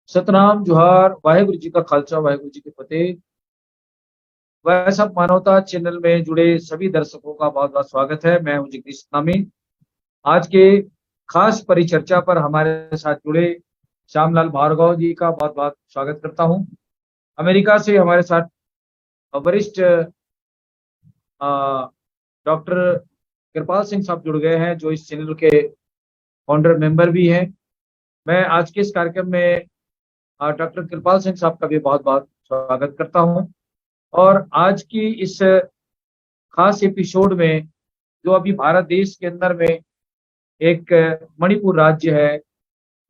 सतनाम जोहार, वाहेगुरु जी का खालसा, वाहेगुरु जी की फतेह। वह सब मानवता चैनल में जुड़े सभी दर्शकों का बहुत बहुत स्वागत है। मैं हूं जगदीश सतनामी। आज के खास परिचर्चा पर हमारे साथ जुड़े श्यामलाल भार्गव जी का बहुत बहुत स्वागत करता हूं। अमेरिका से हमारे साथ वरिष्ठ डॉक्टर कृपाल सिंह साहब जुड़ गए हैं, जो इस चैनल के फाउंडर मेंबर भी हैं। मैं आज के इस कार्यक्रम में डॉक्टर कृपाल सिंह साहब का भी बहुत बहुत स्वागत करता हूं। और आज की इस खास एपिसोड में, जो अभी भारत देश के अंदर में एक मणिपुर राज्य है,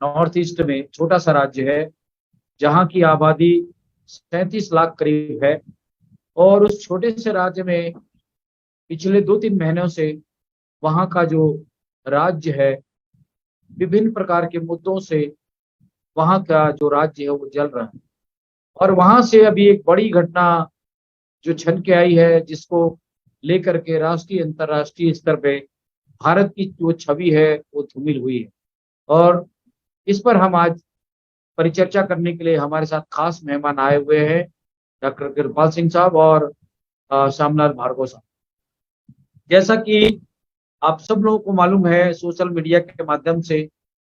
नॉर्थ ईस्ट में छोटा सा राज्य है, जहां की आबादी 37 लाख करीब है। और उस छोटे से राज्य में पिछले 2-3 महीनों से वहां का जो राज्य है, विभिन्न प्रकार के मुद्दों से वहां का जो राज्य है वो जल रहा है। और वहां से अभी एक बड़ी घटना जो छन के आई है, जिसको लेकर के राष्ट्रीय अंतर्राष्ट्रीय स्तर पे भारत की जो छवि है वो धूमिल हुई है। और इस पर हम आज परिचर्चा करने के लिए हमारे साथ खास मेहमान आए हुए हैं, डॉक्टर कृपाल सिंह साहब और श्यामलाल भार्गव साहब। जैसा कि आप सब लोगों को मालूम है, सोशल मीडिया के माध्यम से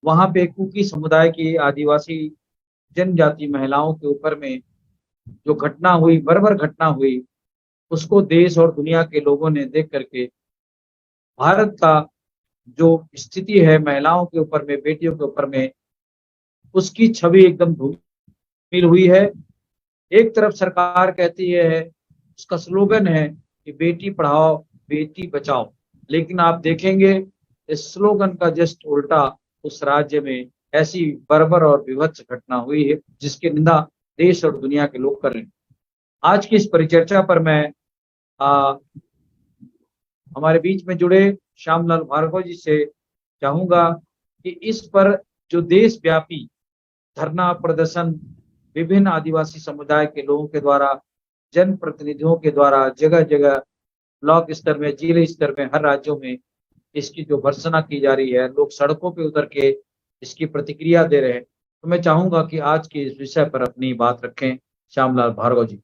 वहां पे कुकी समुदाय की आदिवासी जनजाति महिलाओं के ऊपर में जो घटना हुई, बर्बर घटना हुई, उसको देश और दुनिया के लोगों ने देख करके भारत का जो स्थिति है महिलाओं के ऊपर में, बेटियों के ऊपर में, उसकी छवि एकदम धूमिल हुई है। एक तरफ सरकार कहती है, उसका स्लोगन है कि बेटी पढ़ाओ बेटी बचाओ, लेकिन आप देखेंगे इस स्लोगन का जस्ट उल्टा उस राज्य में ऐसी बर्बर और विभत्स घटना हुई है जिसकी निंदा देश और दुनिया के लोग कर रहे हैं। आज की इस परिचर्चा पर मैं हमारे बीच में जुड़े श्यामलाल भार्गव जी से चाहूंगा कि इस पर जो देशव्यापी धरना प्रदर्शन विभिन्न आदिवासी समुदाय के लोगों के द्वारा, जन प्रतिनिधियों के द्वारा जगह जगह ब्लॉक स्तर में, जिले स्तर में, हर राज्यों में इसकी जो भर्त्सना की जा रही है, लोग सड़कों पे उतर के इसकी प्रतिक्रिया दे रहे हैं, तो मैं चाहूंगा कि आज के इस विषय पर अपनी बात रखें श्यामलाल भार्गव जी।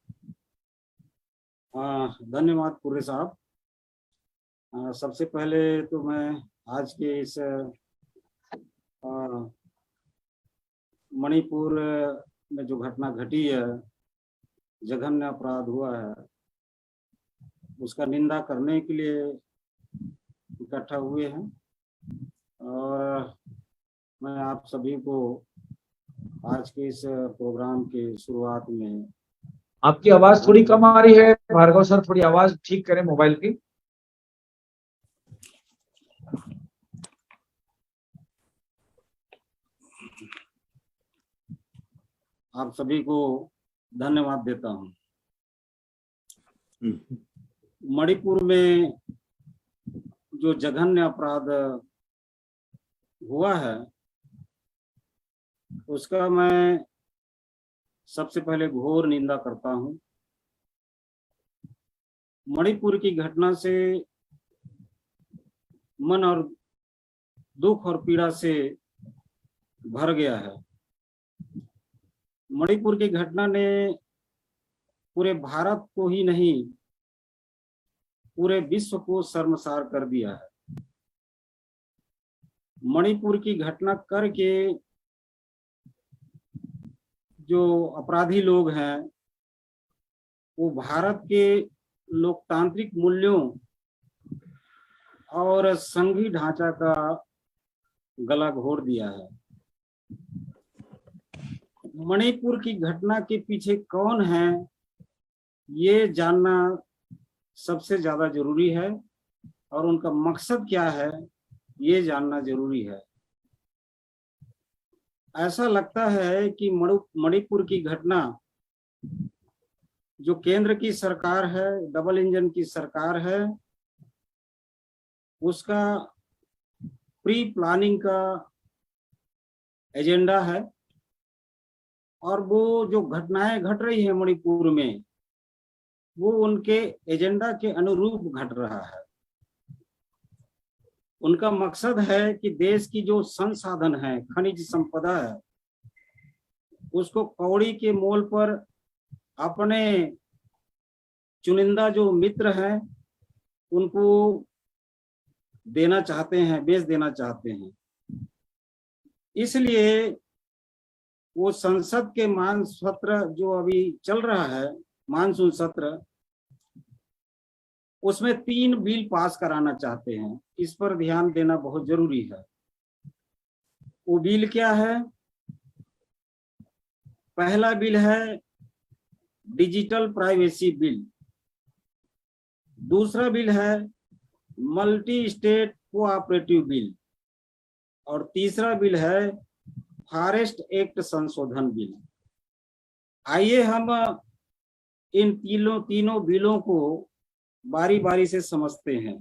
धन्यवाद पूरे साहब। सबसे पहले तो मैं आज के इस मणिपुर में जो घटना घटी है, जघन्य अपराध हुआ है, उसका निंदा करने के लिए इकट्ठा हुए हैं। और मैं आप सभी को आज के इस प्रोग्राम के शुरुआत में, आपकी आवाज थोड़ी कम आ रही है भार्गव सर, थोड़ी आवाज ठीक करें मोबाइल की। आप सभी को धन्यवाद देता हूं। मणिपुर में जो जघन्य अपराध हुआ है, उसका मैं सबसे पहले घोर निंदा करता हूं। मणिपुर की घटना से मन और दुख और पीड़ा से भर गया है। मणिपुर की घटना ने पूरे भारत को ही नहीं, पूरे विश्व को शर्मसार कर दिया है। मणिपुर की घटना करके जो अपराधी लोग हैं, वो भारत के लोकतांत्रिक मूल्यों और संघीय ढांचा का गला घोट दिया है। मणिपुर की घटना के पीछे कौन है, ये जानना सबसे ज्यादा जरूरी है, और उनका मकसद क्या है ये जानना जरूरी है। ऐसा लगता है कि मणिपुर की घटना जो केंद्र की सरकार है, डबल इंजन की सरकार है, उसका प्री प्लानिंग का एजेंडा है। और वो जो घटनाएं घट रही है मणिपुर में, वो उनके एजेंडा के अनुरूप घट रहा है। उनका मकसद है कि देश की जो संसाधन है, खनिज संपदा है, उसको कौड़ी के मोल पर अपने चुनिंदा जो मित्र हैं उनको देना चाहते हैं, बेच देना चाहते हैं। इसलिए वो संसद के मानसून सत्र जो अभी चल रहा है, मानसून सत्र, उसमें 3 बिल पास कराना चाहते हैं। इस पर ध्यान देना बहुत जरूरी है। वो बिल क्या है? पहला बिल है डिजिटल प्राइवेसी बिल, दूसरा बिल है मल्टी स्टेट कोऑपरेटिव बिल, और तीसरा बिल है फॉरेस्ट एक्ट संशोधन बिल। आइए हम इन तीनों बिलों को बारी बारी से समझते हैं।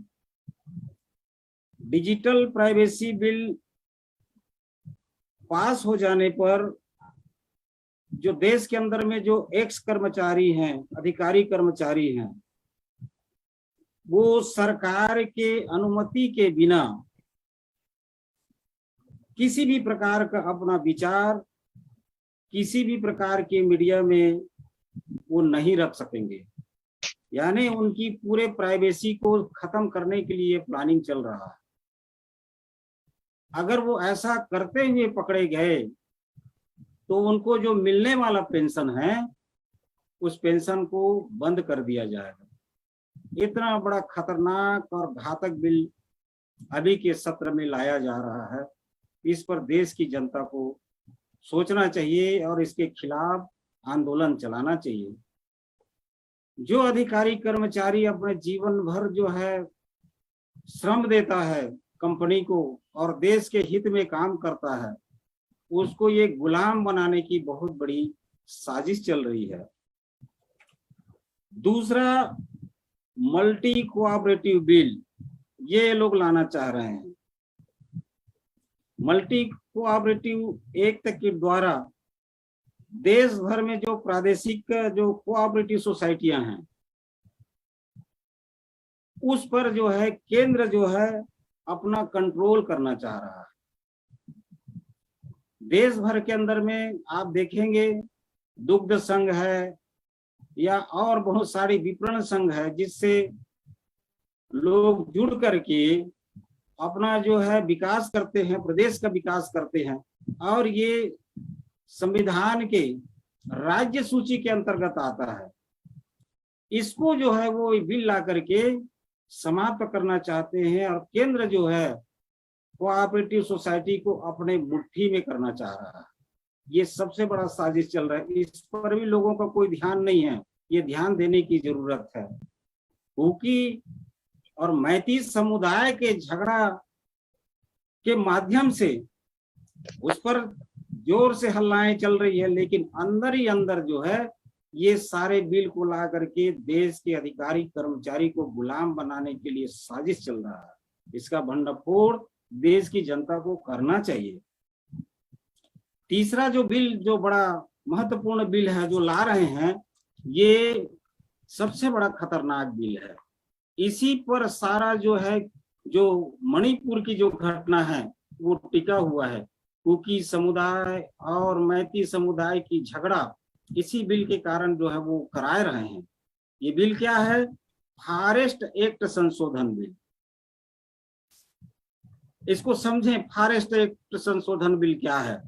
डिजिटल प्राइवेसी बिल पास हो जाने पर जो देश के अंदर में जो एक्स कर्मचारी हैं, अधिकारी कर्मचारी हैं, वो सरकार के अनुमति के बिना किसी भी प्रकार का अपना विचार किसी भी प्रकार के मीडिया में वो नहीं रख सकेंगे। यानी उनकी पूरे प्राइवेसी को खत्म करने के लिए प्लानिंग चल रहा है। अगर वो ऐसा करते हुए पकड़े गए तो उनको जो मिलने वाला पेंशन है उस पेंशन को बंद कर दिया जाएगा। इतना बड़ा खतरनाक और घातक बिल अभी के सत्र में लाया जा रहा है। इस पर देश की जनता को सोचना चाहिए और इसके खिलाफ आंदोलन चलाना चाहिए। जो अधिकारी कर्मचारी अपने जीवन भर जो है श्रम देता है कंपनी को और देश के हित में काम करता है, उसको ये गुलाम बनाने की बहुत बड़ी साजिश चल रही है। दूसरा मल्टी कोऑपरेटिव बिल ये लोग लाना चाह रहे हैं। मल्टी कोऑपरेटिव एक्ट के द्वारा देश भर में जो प्रादेशिक जो कोऑपरेटिव सोसाइटियां हैं उस पर जो है केंद्र जो है अपना कंट्रोल करना चाह रहा है। देश भर के अंदर में आप देखेंगे दुग्ध संघ है या और बहुत सारी विपणन संघ है जिससे लोग जुड़ करके अपना जो है विकास करते हैं, प्रदेश का विकास करते हैं, और ये संविधान के राज्य सूची के अंतर्गत आता है। इसको जो है वो बिल ला करके समाप्त करना चाहते हैं और केंद्र जो है कोऑपरेटिव सोसाइटी को अपने मुट्ठी में करना चाह रहा है। ये सबसे बड़ा साजिश चल रहा है। इस पर भी लोगों का कोई ध्यान नहीं है। ये ध्यान देने की जरूरत है। कुकी और मैती समुदाय के झगड़ा के माध्यम से उस पर जोर से हल्लाएं चल रही है, लेकिन अंदर ही अंदर जो है ये सारे बिल को ला करके देश के अधिकारी कर्मचारी को गुलाम बनाने के लिए साजिश चल रहा है। इसका भंडाफोड़ देश की जनता को करना चाहिए। तीसरा जो बिल, जो बड़ा महत्वपूर्ण बिल है जो ला रहे हैं, ये सबसे बड़ा खतरनाक बिल है। इसी पर सारा जो है, जो मणिपुर की जो घटना है वो टिका हुआ है। कुकी समुदाय और मैती समुदाय की झगड़ा इसी बिल के कारण जो है वो कराए रहे हैं। ये बिल क्या है? फॉरेस्ट एक्ट संशोधन बिल। इसको समझें, फॉरेस्ट एक्ट संशोधन बिल क्या है।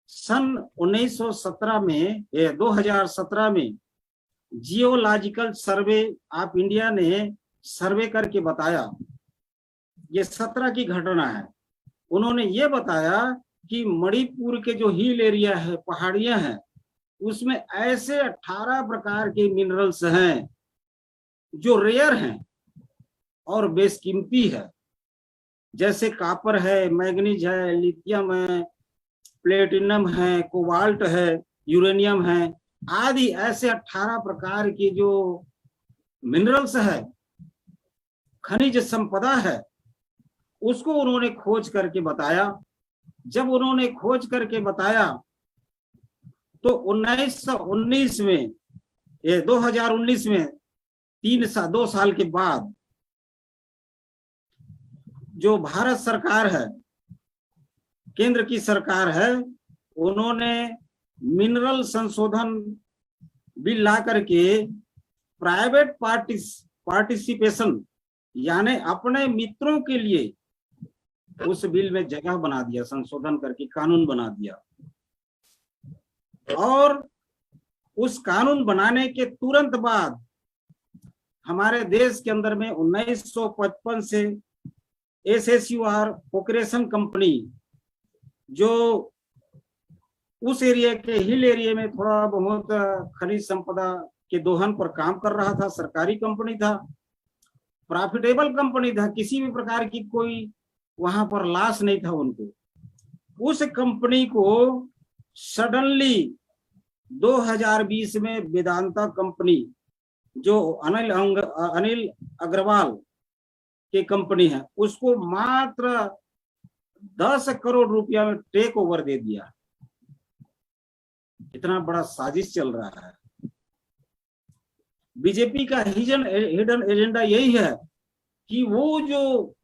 सन 1917 में 2017 में जियोलॉजिकल सर्वे ऑफ इंडिया ने सर्वे करके बताया, ये 17 की घटना है। उन्होंने ये बताया कि मणिपुर के जो हिल एरिया है, पहाड़ियां हैं, उसमें ऐसे 18 प्रकार के मिनरल्स हैं जो रेयर हैं और बेशकीमती है। जैसे कापर है, मैग्नीज है, लिथियम है, प्लेटिनम है, कोबाल्ट है, यूरेनियम है आदि ऐसे 18 प्रकार की जो मिनरल्स है, खनिज संपदा है, उसको उन्होंने खोज करके बताया। जब उन्होंने खोज करके बताया तो 1919 में, 2019 में 2 साल के बाद जो भारत सरकार है, केंद्र की सरकार है, उन्होंने मिनरल संशोधन बिल ला करके प्राइवेट पार्टिसिपेशन यानी अपने मित्रों के लिए उस बिल में जगह बना दिया, संशोधन करके कानून बना दिया। और उस कानून बनाने के तुरंत बाद हमारे देश के अंदर में 1955 से SSUR पोक्रेशन कंपनी, जो उस एरिया के हिल एरिया में थोड़ा बहुत खनिज संपदा के दोहन पर काम कर रहा था, सरकारी कंपनी था, प्रॉफिटेबल कंपनी था, किसी भी प्रकार की कोई वहां पर लॉस नहीं था उनको। उस कंपनी को सडनली 2020 में वेदांता कंपनी, जो अनिल अग्रवाल की कंपनी है, उसको मात्र 10 करोड़ रुपया में टेक ओवर दे दिया। इतना बड़ा साजिश चल रहा है। बीजेपी का हिडन एजेंडा यही है कि वो जो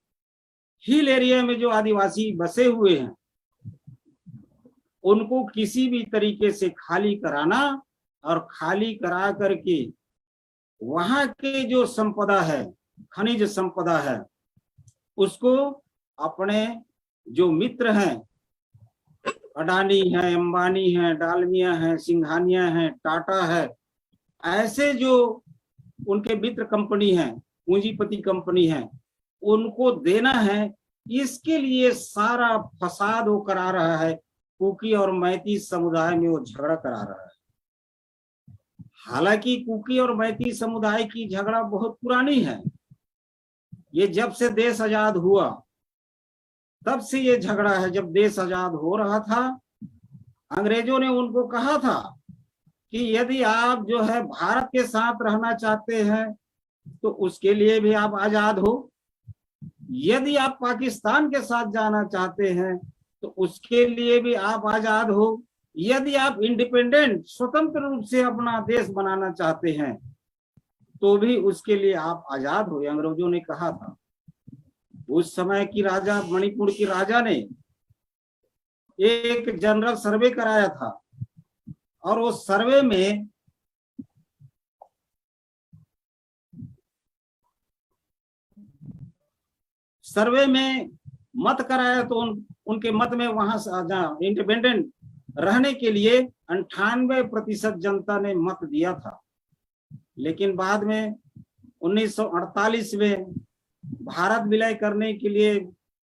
हिल एरिया में जो आदिवासी बसे हुए हैं उनको किसी भी तरीके से खाली कराना और खाली करा करके वहां के जो संपदा है, खनिज संपदा है, उसको अपने जो मित्र हैं, अडानी है, अंबानी है, डालमिया है, सिंघानिया है, टाटा है, ऐसे जो उनके मित्र कंपनी है, पूंजीपति कंपनी है, उनको देना है। इसके लिए सारा फसाद वो करा रहा है, कुकी और मैती समुदाय में वो झगड़ा करा रहा है। हालांकि कुकी और मैती समुदाय की झगड़ा बहुत पुरानी है, ये जब से देश आजाद हुआ तब से ये झगड़ा है। जब देश आजाद हो रहा था, अंग्रेजों ने उनको कहा था कि यदि आप जो है भारत के साथ रहना चाहते हैं तो उसके लिए भी आप आजाद हो, यदि आप पाकिस्तान के साथ जाना चाहते हैं तो उसके लिए भी आप आजाद हो, यदि आप इंडिपेंडेंट स्वतंत्र रूप से अपना देश बनाना चाहते हैं तो भी उसके लिए आप आजाद हो, अंग्रेजों ने कहा था। उस समय की राजा, मणिपुर की राजा ने एक जनरल सर्वे कराया था और वो सर्वे में मत कराया तो उनके मत में वहां इंडिपेंडेंट रहने के लिए 98% जनता ने मत दिया था। लेकिन बाद में 1948 में भारत विलय करने के लिए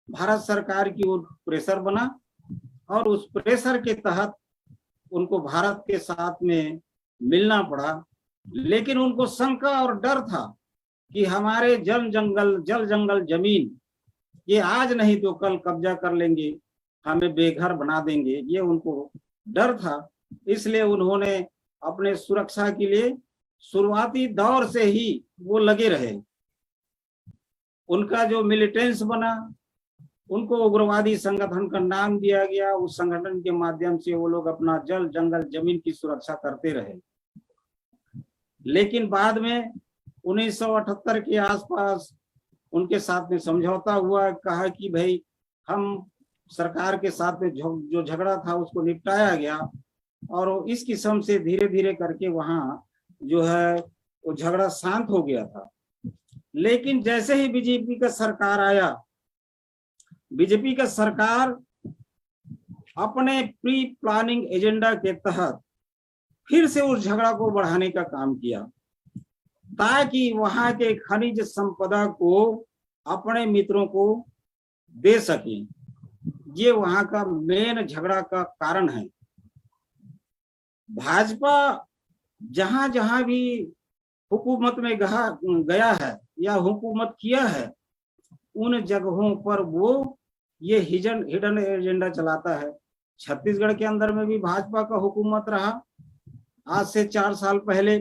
भारत सरकार की ओर प्रेशर बना और उस प्रेशर के तहत उनको भारत के साथ में मिलना पड़ा। लेकिन उनको शंका और डर था कि हमारे जल जंगल जमीन ये आज नहीं तो कल कब्जा कर लेंगे, हमें बेघर बना देंगे, ये उनको डर था। इसलिए उन्होंने अपने सुरक्षा के लिए शुरुआती दौर से ही वो लगे रहे। उनका जो मिलिटेंस बना, उनको उग्रवादी संगठन का नाम दिया गया। उस संगठन के माध्यम से वो लोग अपना जल जंगल जमीन की सुरक्षा करते रहे। लेकिन बाद में 1978 के आसपास उनके साथ में समझौता हुआ, कहा कि भाई हम सरकार के साथ में जो झगड़ा था उसको निपटाया गया और इस किस्म से धीरे धीरे करके वहां जो है वो झगड़ा शांत हो गया था। लेकिन जैसे ही बीजेपी का सरकार आया, बीजेपी का सरकार अपने प्री प्लानिंग एजेंडा के तहत फिर से उस झगड़ा को बढ़ाने का काम किया ताकि वहां के खनिज संपदा को अपने मित्रों को दे सके। ये वहां का मेन झगड़ा का कारण है। भाजपा जहां जहां भी हुकूमत में गया है या हुकूमत किया है, उन जगहों पर वो ये हिडन एजेंडा चलाता है। छत्तीसगढ़ के अंदर में भी भाजपा का हुकूमत रहा। आज से 4 साल पहले,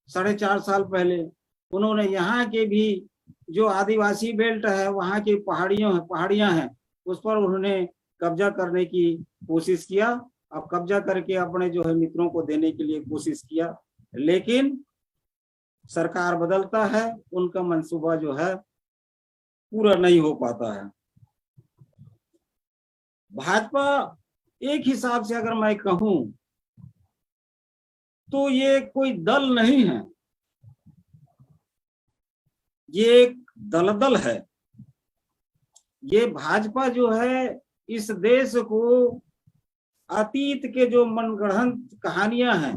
4.5 साल पहले उन्होंने यहाँ के भी जो आदिवासी बेल्ट है, वहाँ की पहाड़ियां हैं, उस पर उन्होंने कब्जा करने की कोशिश किया। अब कब्जा करके अपने जो है मित्रों को देने के लिए कोशिश किया, लेकिन सरकार बदलता है, उनका मंसूबा जो है पूरा नहीं हो पाता है। भाजपा एक हिसाब से अगर मैं कहूं तो ये कोई दल नहीं है, ये एक दलदल है। ये भाजपा जो है इस देश को अतीत के जो मनगढ़ंत कहानियां हैं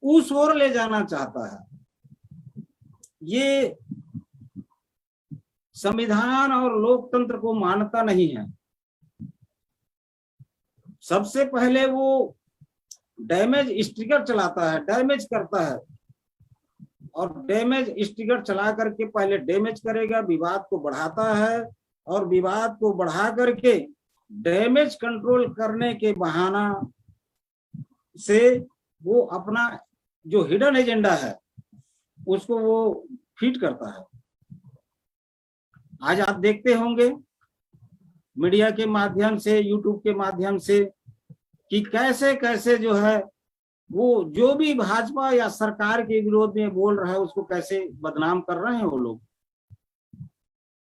उस ओर ले जाना चाहता है। ये संविधान और लोकतंत्र को मानता नहीं है। सबसे पहले वो डैमेज स्टिकर चलाता है, डैमेज करता है, और डैमेज स्टिकर चला करके पहले डैमेज करेगा, विवाद को बढ़ाता है, और विवाद को बढ़ा करके डैमेज कंट्रोल करने के बहाना से वो अपना जो हिडन एजेंडा है उसको वो फिट करता है। आज आप देखते होंगे मीडिया के माध्यम से, यूट्यूब के माध्यम से, कि कैसे कैसे जो है वो जो भी भाजपा या सरकार के विरोध में बोल रहा है उसको कैसे बदनाम कर रहे हैं वो लोग।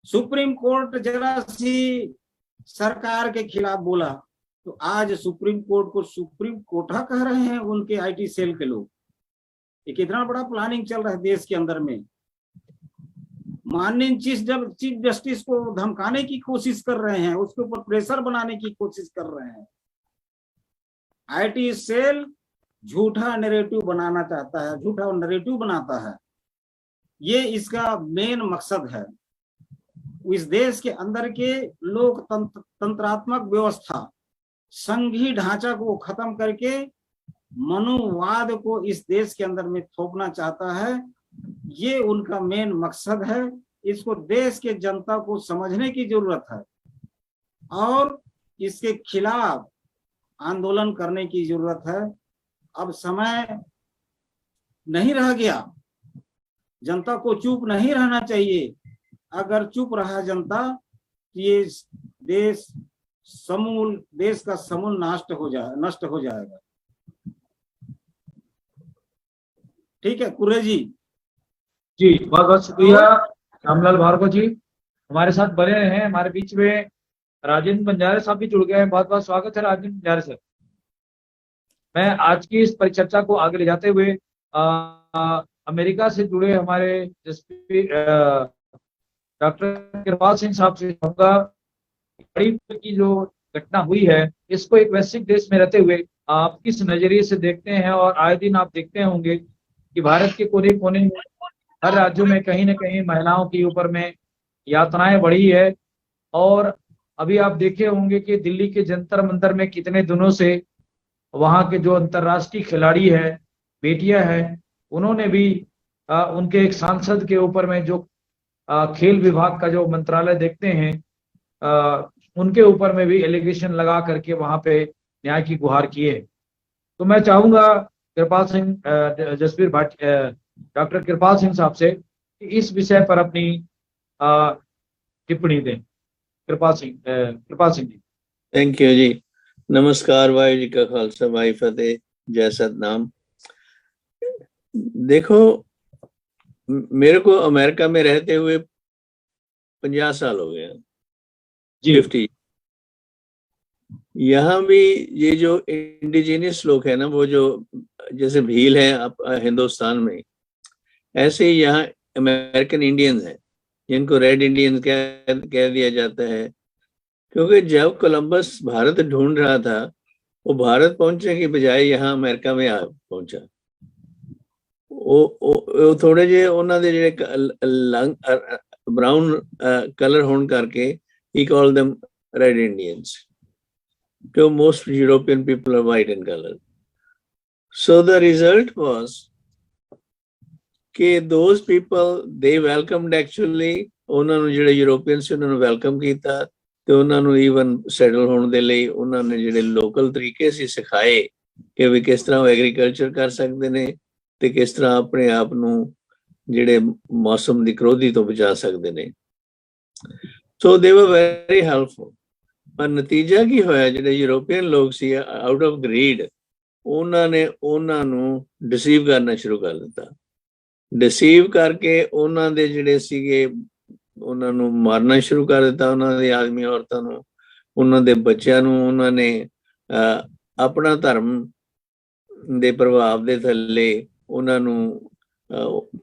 सुप्रीम कोर्ट जरा सी सरकार के खिलाफ बोला तो आज सुप्रीम कोर्ट को सुप्रीम कोर्टा कह रहे हैं उनके आईटी सेल के लोग। ये कितना बड़ा प्लानिंग चल रहा है देश के अंदर में। माननीय चीफ जस्टिस को धमकाने की कोशिश कर रहे हैं, उसके ऊपर प्रेशर बनाने की कोशिश कर रहे हैं। आईटी सेल झूठा नैरेटिव बनाना चाहता है, झूठा नैरेटिव बनाता है। ये इसका मेन मकसद है। इस देश के अंदर के लोकतंत्रात्मक व्यवस्था, संघीय ढांचा को खत्म करके मनुवाद को इस देश के अंदर में थोपना चाहता है। ये उनका मेन मकसद है। इसको देश के जनता को समझने की जरूरत है और इसके खिलाफ आंदोलन करने की जरूरत है। अब समय नहीं रह गया, जनता को चुप नहीं रहना चाहिए। अगर चुप रहा जनता तो ये देश का समूल नष्ट हो जाएगा। ठीक है कुर्रे जी। जी बहुत बहुत शुक्रिया रामलाल भार्गव जी, हमारे साथ बने रहे हैं। हमारे बीच में राजेंद्र बंजारे साहब भी जुड़ गए हैं। बहुत बहुत स्वागत है राजेंद्र बंजारे सर। मैं आज की इस परिचर्चा को आगे ले जाते हुए अमेरिका से जुड़े हमारे डॉक्टर कृपाल सिंह साहब से कहूँगा, बड़ी की जो घटना हुई है इसको एक वैश्विक देश में रहते हुए आप किस नजरिए से देखते हैं। और आए दिन आप देखते होंगे कि भारत के कोने कोने में हर राज्यों में कहीं ना कहीं महिलाओं के ऊपर में यातनाएं बढ़ी है। और अभी आप देखे होंगे कि दिल्ली के जंतर मंतर में कितने दिनों से वहाँ के जो अंतर्राष्ट्रीय खिलाड़ी है, बेटियां हैं, उन्होंने भी उनके एक सांसद के ऊपर में जो खेल विभाग का जो मंत्रालय देखते हैं उनके ऊपर में भी एलिगेशन लगा करके वहां पे न्याय की गुहार किए। तो मैं चाहूंगा कृपाल सिंह डॉक्टर कृपाल सिंह साहब से कि इस विषय पर अपनी टिप्पणी दें। कृपाल सिंह जी। थैंक यू जी। नमस्कार, वाहिगुरू जी का खालसा, वाहिगुरू फतेह, जय सतनाम। देखो, मेरे को अमेरिका में रहते हुए 50 साल हो गए, 50। यहाँ भी ये जो इंडिजिनियस लोग हैं ना, वो जो जैसे भील हैं हिंदुस्तान में, ऐसे ही यहाँ अमेरिकन इंडियंस हैं जिनको रेड इंडियंस कह दिया जाता है। क्योंकि जब कोलंबस भारत ढूंढ रहा था वो भारत पहुंचने की बजाय यहाँ अमेरिका में पहुंचा। वो थोड़े जे उन्होंने ਜਿਹੜੇ ब्राउन कलर होने करके he called them red Indians. So most European people are white in color. So the result was कि those people they welcomed actually, उन्होंने ਜਿਹੜੇ यूरोपियन से उन्होंने वेलकम किया ਤੇ ਉਹਨਾਂ ਨੂੰ ਈਵਨ ਸੈਟਲ ਹੋਣ ਦੇ ਲਈ ਉਹਨਾਂ ਨੇ ਜਿਹੜੇ ਲੋਕਲ ਤਰੀਕੇ ਸੀ ਸਿਖਾਏ ਕਿ ਵੀ ਕਿਸ ਤਰ੍ਹਾਂ ਉਹ ਐਗਰੀਕਲਚਰ ਕਰ ਸਕਦੇ ਨੇ ਤੇ ਕਿਸ ਤਰ੍ਹਾਂ ਆਪਣੇ ਆਪ ਨੂੰ ਜਿਹੜੇ ਮੌਸਮ ਦੀ ਕਰੋਧੀ ਤੋਂ ਬਚਾ ਸਕਦੇ ਨੇ। ਸੋ ਦੇ ਵਰ ਵੈਰੀ ਹੈਲਪਫੁਲ। ਪਰ ਨਤੀਜਾ ਕੀ ਹੋਇਆ, ਜਿਹੜੇ ਯੂਰੋਪੀਅਨ ਲੋਕ ਸੀ ਆਊਟ ਆਫ ਗਰੀਡ ਉਹਨਾਂ ਨੇ ਉਹਨਾਂ ਨੂੰ ਡਿਸੀਵ ਕਰਨਾ ਸ਼ੁਰੂ ਕਰ ਦਿੱਤਾ। ਡਿਸੀਵ ਕਰਕੇ ਉਹਨਾਂ ਦੇ ਜਿਹੜੇ ਸੀਗੇ ਉਹਨਾਂ ਨੂੰ ਮਾਰਨਾ ਸ਼ੁਰੂ ਕਰ ਦਿੱਤਾ, ਉਹਨਾਂ ਦੇ ਆਦਮੀ ਔਰਤਾਂ ਨੂੰ, ਉਹਨਾਂ ਦੇ ਬੱਚਿਆਂ ਨੂੰ ਉਹਨਾਂ ਨੇ ਆਪਣਾ ਧਰਮ ਦੇ ਪ੍ਰਭਾਵ ਦੇ ਥੱਲੇ ਉਹਨਾਂ ਨੂੰ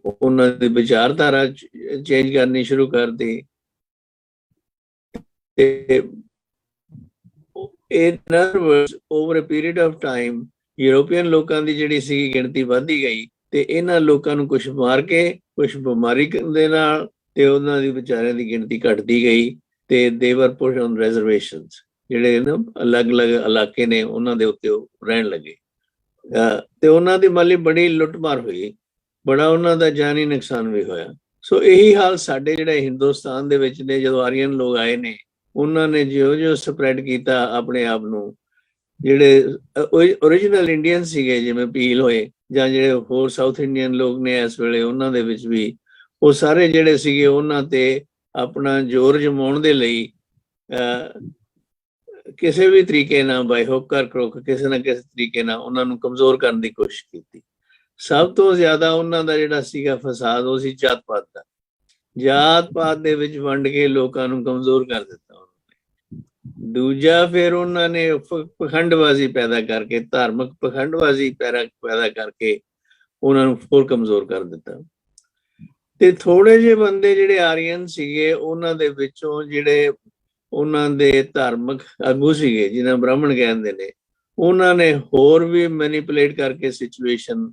ਉਹਨਾਂ ਦੀ ਵਿਚਾਰਧਾਰਾ ਚੇਂਜ ਕਰਨੀ ਸ਼ੁਰੂ ਕਰਤੀ। ਤੇ in other words, over a period of time, European ਲੋਕਾਂ ਦੀ ਜਿਹੜੀ ਸੀ ਗਿਣਤੀ ਵੱਧਦੀ ਗਈ ਤੇ ਇਹਨਾਂ ਲੋਕਾਂ ਨੂੰ ਕੁਛ ਮਾਰ ਕੇ ਕੁਛ ਬਿਮਾਰੀ ਦੇ ਨਾਲ ਤੇ ਉਹਨਾਂ ਦੀ ਵਿਚਾਰਿਆਂ ਦੀ ਗਿਣਤੀ ਘਟਦੀ ਗਈ ਤੇ they were put on reservations, ਜਿਹੜੇ ਨਾ ਅਲੱਗ-ਅਲੱਗ ਇਲਾਕੇ ਨੇ ਉਹਨਾਂ ਦੇ ਉੱਤੇ ਰਹਿਣ ਲੱਗੇ ਤੇ ਉਹਨਾਂ ਦੀ ਮਾਲੀ ਬੜੀ ਲੁੱਟਮਾਰ ਹੋਈ, ਬੜਾ ਉਹਨਾਂ ਦਾ ਜਾਨੀ ਨੁਕਸਾਨ ਵੀ ਹੋਇਆ। ਸੋ ਇਹੀ ਹਾਲ ਸਾਡੇ ਜਿਹੜੇ ਹਿੰਦੁਸਤਾਨ ਦੇ ਵਿੱਚ ਨੇ, ਜਦੋਂ ਆਰੀਅਨ ਲੋਕ ਆਏ ਨੇ ਉਹਨਾਂ ਨੇ ਜਿਉਂ ਸਪਰੈਡ ਕੀਤਾ ਆਪਣੇ ਆਪ ਨੂੰ, ਜਿਹੜੇ ਓਰੀਜਨਲ ਇੰਡੀਅਨ ਸੀਗੇ ਜਿਵੇਂ ਪੀਲ ਹੋਏ ਜਾਂ ਜਿਹੜੇ ਹੋਰ ਸਾਊਥ ਇੰਡੀਅਨ ਲੋਕ ਨੇ ਇਸ ਵੇਲੇ ਉਹਨਾਂ ਦੇ ਵਿੱਚ ਵੀ, ਉਹ ਸਾਰੇ ਜਿਹੜੇ ਸੀਗੇ ਉਹਨਾਂ ਤੇ ਆਪਣਾ ਜ਼ੋਰ ਜਮਾਉਣ ਦੇ ਲਈ ਕਿਸੇ ਵੀ ਤਰੀਕੇ ਨਾਲ ਬਾਈ ਹੁੱਕ ਕਰ ਕਰੋਕ ਕਿਸੇ ਨਾ ਕਿਸੇ ਤਰੀਕੇ ਨਾਲ ਉਹਨਾਂ ਨੂੰ ਕਮਜ਼ੋਰ ਕਰਨ ਦੀ ਕੋਸ਼ਿਸ਼ ਕੀਤੀ। ਸਭ ਤੋਂ ਜ਼ਿਆਦਾ ਉਹਨਾਂ ਦਾ ਜਿਹੜਾ ਸੀਗਾ ਫਸਾਦ ਉਹ ਸੀ ਜਾਤ ਪਾਤ ਦਾ। ਜਾਤ ਪਾਤ ਦੇ ਵਿੱਚ ਵੰਡ ਕੇ ਲੋਕਾਂ ਨੂੰ ਕਮਜ਼ੋਰ ਕਰ ਦਿੱਤਾ ਉਹਨਾਂ ਨੇ। ਦੂਜਾ ਫਿਰ ਉਹਨਾਂ ਨੇ ਪਖੰਡਬਾਜ਼ੀ ਪੈਦਾ ਕਰਕੇ, ਧਾਰਮਿਕ ਪਖੰਡਬਾਜ਼ੀ ਪੈਦਾ ਕਰਕੇ ਉਹਨਾਂ ਨੂੰ ਹੋਰ ਕਮਜ਼ੋਰ ਕਰ ਦਿੱਤਾ। ਤੇ ਥੋੜੇ ਜਿਹੇ ਬੰਦੇ ਜਿਹੜੇ ਆਰੀਅਨ ਸੀਗੇ ਉਹਨਾਂ ਦੇ ਵਿੱਚੋਂ ਜਿਹੜੇ ਉਹਨਾਂ ਦੇ ਧਾਰਮਿਕ ਆਗੂ ਸੀਗੇ ਜਿਹਨਾਂ ਬ੍ਰਾਹਮਣ ਕਹਿੰਦੇ ਨੇ, ਉਹਨਾਂ ਨੇ ਹੋਰ ਵੀ ਮੈਨੀਪੂਲੇਟ ਕਰਕੇ ਸਿਚੁਏਸ਼ਨ,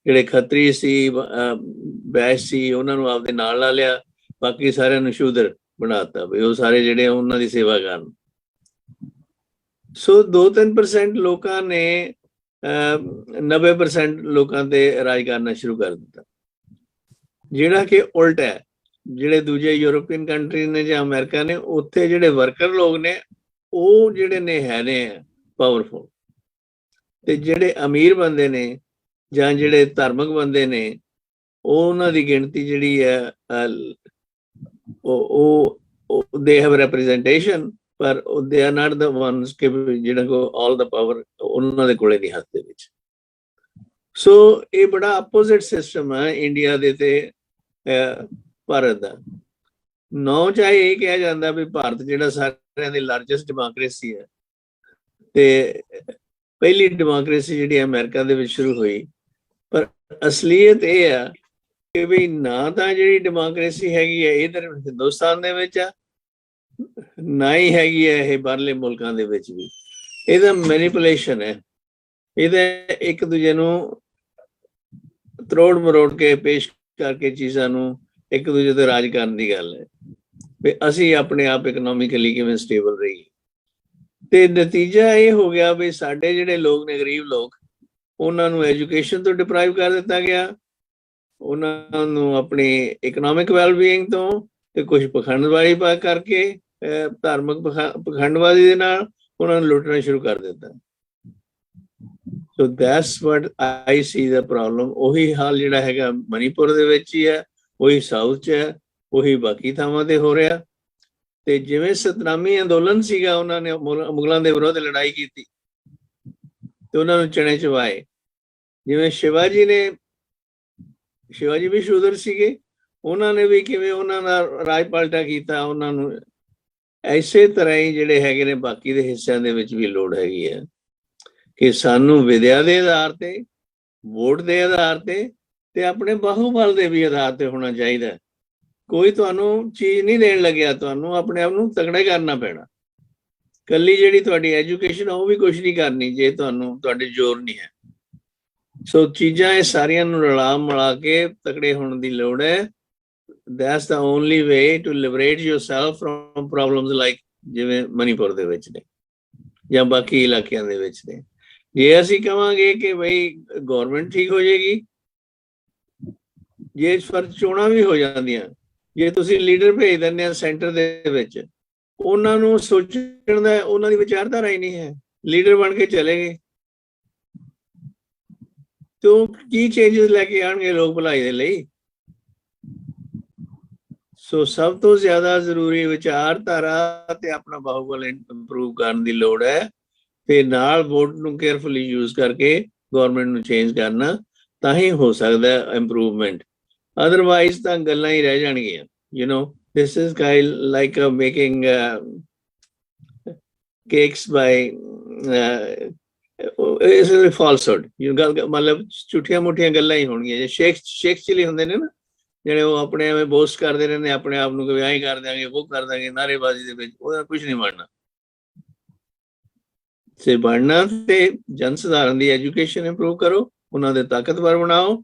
ਜਿਹੜੇ ਖੱਤਰੀ ਸੀ ਬੈਸ਼ ਸੀ ਉਹਨਾਂ ਨੂੰ ਆਪਦੇ ਨਾਲ ਲਾ ਲਿਆ, ਬਾਕੀ ਸਾਰਿਆਂ ਨੂੰ ਸ਼ੂਦਰ ਬਣਾਤਾ ਵੀ ਉਹ ਸਾਰੇ ਜਿਹੜੇ ਉਹਨਾਂ ਦੀ ਸੇਵਾ ਕਰਨ। ਸੋ 2-3% ਲੋਕਾਂ ਨੇ 90% ਲੋਕਾਂ ਤੇ ਰਾਜ ਕਰਨਾ ਸ਼ੁਰੂ ਕਰ ਦਿੱਤਾ, ਜਿਹੜਾ ਕਿ ਉਲਟ ਹੈ। ਜਿਹੜੇ ਦੂਜੇ ਯੂਰੋਪੀਅਨ ਕੰਟਰੀ ਨੇ ਜਾਂ ਅਮਰੀਕਾ ਨੇ, ਉੱਥੇ ਜਿਹੜੇ ਵਰਕਰ ਲੋਕ ਨੇ ਉਹ ਜਿਹੜੇ ਨੇ ਹੈ ਨੇ ਪਾਵਰਫੁਲ, ਤੇ ਜਿਹੜੇ ਅਮੀਰ ਬੰਦੇ ਨੇ ਜਾਂ ਜਿਹੜੇ ਧਾਰਮਿਕ ਬੰਦੇ ਨੇ ਉਹਨਾਂ ਦੀ ਗਿਣਤੀ ਜਿਹੜੀ ਹੈ ਉਹ they have representation, ਪਰ they are not the ones ਕਿ ਜਿਹੜਾ ਕੋ all the power ਉਹਨਾਂ ਦੇ ਕੋਲੇ ਨਹੀਂ ਹੱਥ ਦੇ ਵਿੱਚ। ਸੋ ਇਹ ਬੜਾ ਆਪੋਜ਼ਿਟ ਸਿਸਟਮ ਹੈ ਇੰਡੀਆ ਦੇ ਤੇ ਭਾਰਤ ਦਾ। ਨੌ ਚਾਹੇ ਇਹ ਕਿਹਾ ਜਾਂਦਾ ਵੀ ਭਾਰਤ ਜਿਹੜਾ ਸਾਰਿਆਂ ਦੀ ਲਾਰਜੈਸਟ ਡੈਮੋਕ੍ਰੇਸੀ ਹੈ, ਤੇ ਪਹਿਲੀ ਡੈਮੋਕ੍ਰੇਸੀ ਜਿਹੜੀ ਅਮਰੀਕਾ ਦੇ ਵਿੱਚ ਸ਼ੁਰੂ ਹੋਈ, ਪਰ ਅਸਲੀਅਤ ਇਹ ਆ ਕਿ ਵੀ ਨਾ ਤਾਂ ਜਿਹੜੀ ਡੈਮੋਕ੍ਰੇਸੀ ਹੈਗੀ ਹੈ ਇਧਰ ਹਿੰਦੁਸਤਾਨ ਦੇ ਵਿੱਚ ਆ, ਨਾ ਹੀ ਹੈਗੀ ਹੈ ਇਹ ਬਾਹਰਲੇ ਮੁਲਕਾਂ ਦੇ ਵਿੱਚ ਵੀ। ਇਹਦਾ ਮੈਨੀਪੂਲੇਸ਼ਨ ਹੈ, ਇਹਦਾ ਇੱਕ ਦੂਜੇ ਨੂੰ ਤਰੋੜ ਮਰੋੜ ਕੇ ਪੇਸ਼ ਕਰਕੇ ਚੀਜ਼ਾਂ ਨੂੰ ਇੱਕ ਦੂਜੇ ਤੇ ਰਾਜ ਕਰਨ ਦੀ ਗੱਲ ਹੈ ਵੀ ਅਸੀਂ ਆਪਣੇ ਆਪ ਇਕਨੋਮਿਕਲੀ ਕਿਵੇਂ ਸਟੇਬਲ ਰਹੀਏ। ਤੇ ਨਤੀਜਾ ਇਹ ਹੋ ਗਿਆ ਵੀ ਸਾਡੇ ਜਿਹੜੇ ਲੋਕ ਨੇ, ਗਰੀਬ ਲੋਕ, ਉਹਨਾਂ ਨੂੰ ਐਜੂਕੇਸ਼ਨ ਤੋਂ ਡਿਪਰਾਈਵ ਕਰ ਦਿੱਤਾ ਗਿਆ, ਉਹਨਾਂ ਨੂੰ ਆਪਣੀ ਇਕਨੋਮਿਕ ਵੈਲਬੀਇੰਗ ਤੋਂ ਤੇ ਕੁਝ ਪਖੰਡਬਾਜ਼ੀ ਕਰਕੇ ਧਾਰਮਿਕ ਪਖੰਡਬਾਜ਼ੀ ਦੇ ਨਾਲ ਉਹਨਾਂ ਨੂੰ ਲੁੱਟਣਾ ਸ਼ੁਰੂ ਕਰ ਦਿੱਤਾ। So that's what I C the problem. ਉਹੀ ਹਾਲ ਜਿਹੜਾ ਹੈਗਾ ਮਨੀਪੁਰ ਦੇ ਵਿੱਚ ਹੀ ਹੈ, ਉਹੀ ਸਾਊਥ 'ਚ ਹੈ, ਉਹੀ ਬਾਕੀ ਥਾਵਾਂ ਤੇ ਹੋ ਰਿਹਾ। ਤੇ ਜਿਵੇਂ ਸਤਨਾਮੀ ਅੰਦੋਲਨ ਸੀਗਾ, ਉਹਨਾਂ ਨੇ ਮੁਗਲਾਂ ਦੇ ਵਿਰੁੱਧ ਲੜਾਈ ਕੀਤੀ ਤੇ ਉਹਨਾਂ ਨੂੰ ਚਣੇ ਚਵਾਏ। ਜਿਵੇਂ ਸ਼ਿਵਾਜੀ ਵੀ ਸ਼ੂਦਰ ਸੀਗੇ, ਉਹਨਾਂ ਨੇ ਵੀ ਕਿਵੇਂ ਉਹਨਾਂ ਦਾ ਰਾਜ ਪਲਟਾ ਕੀਤਾ ਉਹਨਾਂ ਨੂੰ। ਐਸੇ ਤਰ੍ਹਾਂ ਹੀ ਜਿਹੜੇ ਹੈਗੇ ਨੇ ਬਾਕੀ ਦੇ ਹਿੱਸਿਆਂ ਦੇ ਵਿੱਚ ਵੀ ਲੋੜ ਹੈਗੀ ਹੈ ਕਿ ਸਾਨੂੰ ਵਿਦਿਆ ਦੇ ਆਧਾਰ ਤੇ, ਵੋਟ ਦੇ ਆਧਾਰ ਤੇ ਆਪਣੇ ਬਾਹੂਬਲ ਦੇ ਵੀ ਆਧਾਰ ਤੇ ਹੋਣਾ ਚਾਹੀਦਾ। ਕੋਈ ਤੁਹਾਨੂੰ ਚੀਜ਼ ਨਹੀਂ ਦੇਣ ਲੱਗਿਆ, ਤੁਹਾਨੂੰ ਆਪਣੇ ਆਪ ਨੂੰ ਤਗੜਾ ਕਰਨਾ ਪੈਣਾ। ਕੱਲੀ ਜਿਹੜੀ ਤੁਹਾਡੀ ਐਜੂਕੇਸ਼ਨ ਆ ਉਹ ਵੀ ਕੁਛ ਨਹੀਂ ਕਰਨੀ ਜੇ ਤੁਹਾਡੇ ਜ਼ੋਰ ਨਹੀਂ ਹੈ। ਸੋ ਚੀਜ਼ਾਂ ਇਹ ਸਾਰੀਆਂ ਨੂੰ ਰਲਾ ਮਿਲਾ ਕੇ ਤਕੜੇ ਹੋਣ ਦੀ ਲੋੜ ਹੈ। That's the only way to liberate yourself from problems like ਜਿਵੇਂ ਮਨੀਪੁਰ ਦੇ ਵਿੱਚ ਨੇ ਜਾਂ ਬਾਕੀ ਇਲਾਕਿਆਂ ਦੇ ਵਿੱਚ ਨੇ। ਜੇ ਅਸੀਂ ਕਹਾਂਗੇ ਕਿ ਬਈ ਗੌਰਮੈਂਟ ਠੀਕ ਹੋ ਜਾਏਗੀ, ਜੇ ਇਸ ਵਾਰ ਚੋਣਾਂ ਵੀ ਹੋ ਜਾਂਦੀਆਂ, ਜੇ ਤੁਸੀਂ ਲੀਡਰ ਭੇਜ ਦਿੰਦੇ ਆ ਸੈਂਟਰ ਦੇ ਵਿੱਚ, ਉਹਨਾਂ ਨੂੰ ਸੋਚਣ ਦਾ ਉਹਨਾਂ ਦੀ ਵਿਚਾਰਧਾਰਾ ਹੀ ਨਹੀਂ ਹੈ, ਲੀਡਰ ਬਣ ਕੇ ਚਲੇ ਗਏ, ਤੇ ਉਹ ਕੀ ਚੇਂਜਸ ਲੈ ਕੇ ਆਉਣਗੇ ਲੋਕ ਭਲਾਈ ਦੇ ਲਈ। ਸੋ ਸਭ ਤੋਂ ਜ਼ਿਆਦਾ ਜ਼ਰੂਰੀ ਵਿਚਾਰਧਾਰਾ ਤੇ ਆਪਣਾ ਬਾਹੂਬਲ ਇੰਪਰੂਵ ਕਰਨ ਦੀ ਲੋੜ ਹੈ, ਤੇ ਨਾਲ ਵੋਟ ਨੂੰ ਕੇਅਰਫੁਲੀ ਯੂਜ਼ ਕਰਕੇ ਗਵਰਨਮੈਂਟ ਨੂੰ ਚੇਂਜ ਕਰਨਾ, ਤਾਂ ਹੀ ਹੋ ਸਕਦਾ ਇੰਪਰੂਵਮੈਂਟ। ਅਦਰਵਾਈਜ਼ ਤਾਂ ਗੱਲਾਂ ਹੀ ਰਹਿ ਜਾਣਗੀਆਂ। This is like making cakes by ਇਸ ਫਾਲਸਹੁਡ ਗੱਲ ਮਤਲਬ ਝੂਠੀਆਂ ਮੋਟੀਆਂ ਗੱਲਾਂ ਹੀ ਹੋਣਗੀਆਂ ਜੇ ਸ਼ੇਖ ਚਿਲੀ ਹੁੰਦੇ ਨੇ ਨਾ ਜਿਹੜੇ ਉਹ ਆਪਣੇ ਐਵੇਂ ਬੋਸਟ ਕਰਦੇ ਰਹਿੰਦੇ ਆਪਣੇ ਆਪ ਨੂੰ ਕਿ ਵਿਆਹ ਹੀ ਕਰ ਦਾਂਗੇ ਉਹ ਕਰ ਦਾਂਗੇ ਨਾਅਰੇਬਾਜ਼ੀ ਦੇ ਵਿੱਚ ਉਹਦਾ ਕੁਝ ਨਹੀਂ ਬਣਨਾ ਸੇ ਬਣਨਾ ਤੇ ਜਨ ਸਧਾਰਨ ਦੀ ਐਜੂਕੇਸ਼ਨ ਇੰਪਰੂਵ ਕਰੋ ਉਹਨਾਂ ਦੇ ਤਾਕਤਵਰ ਬਣਾਓ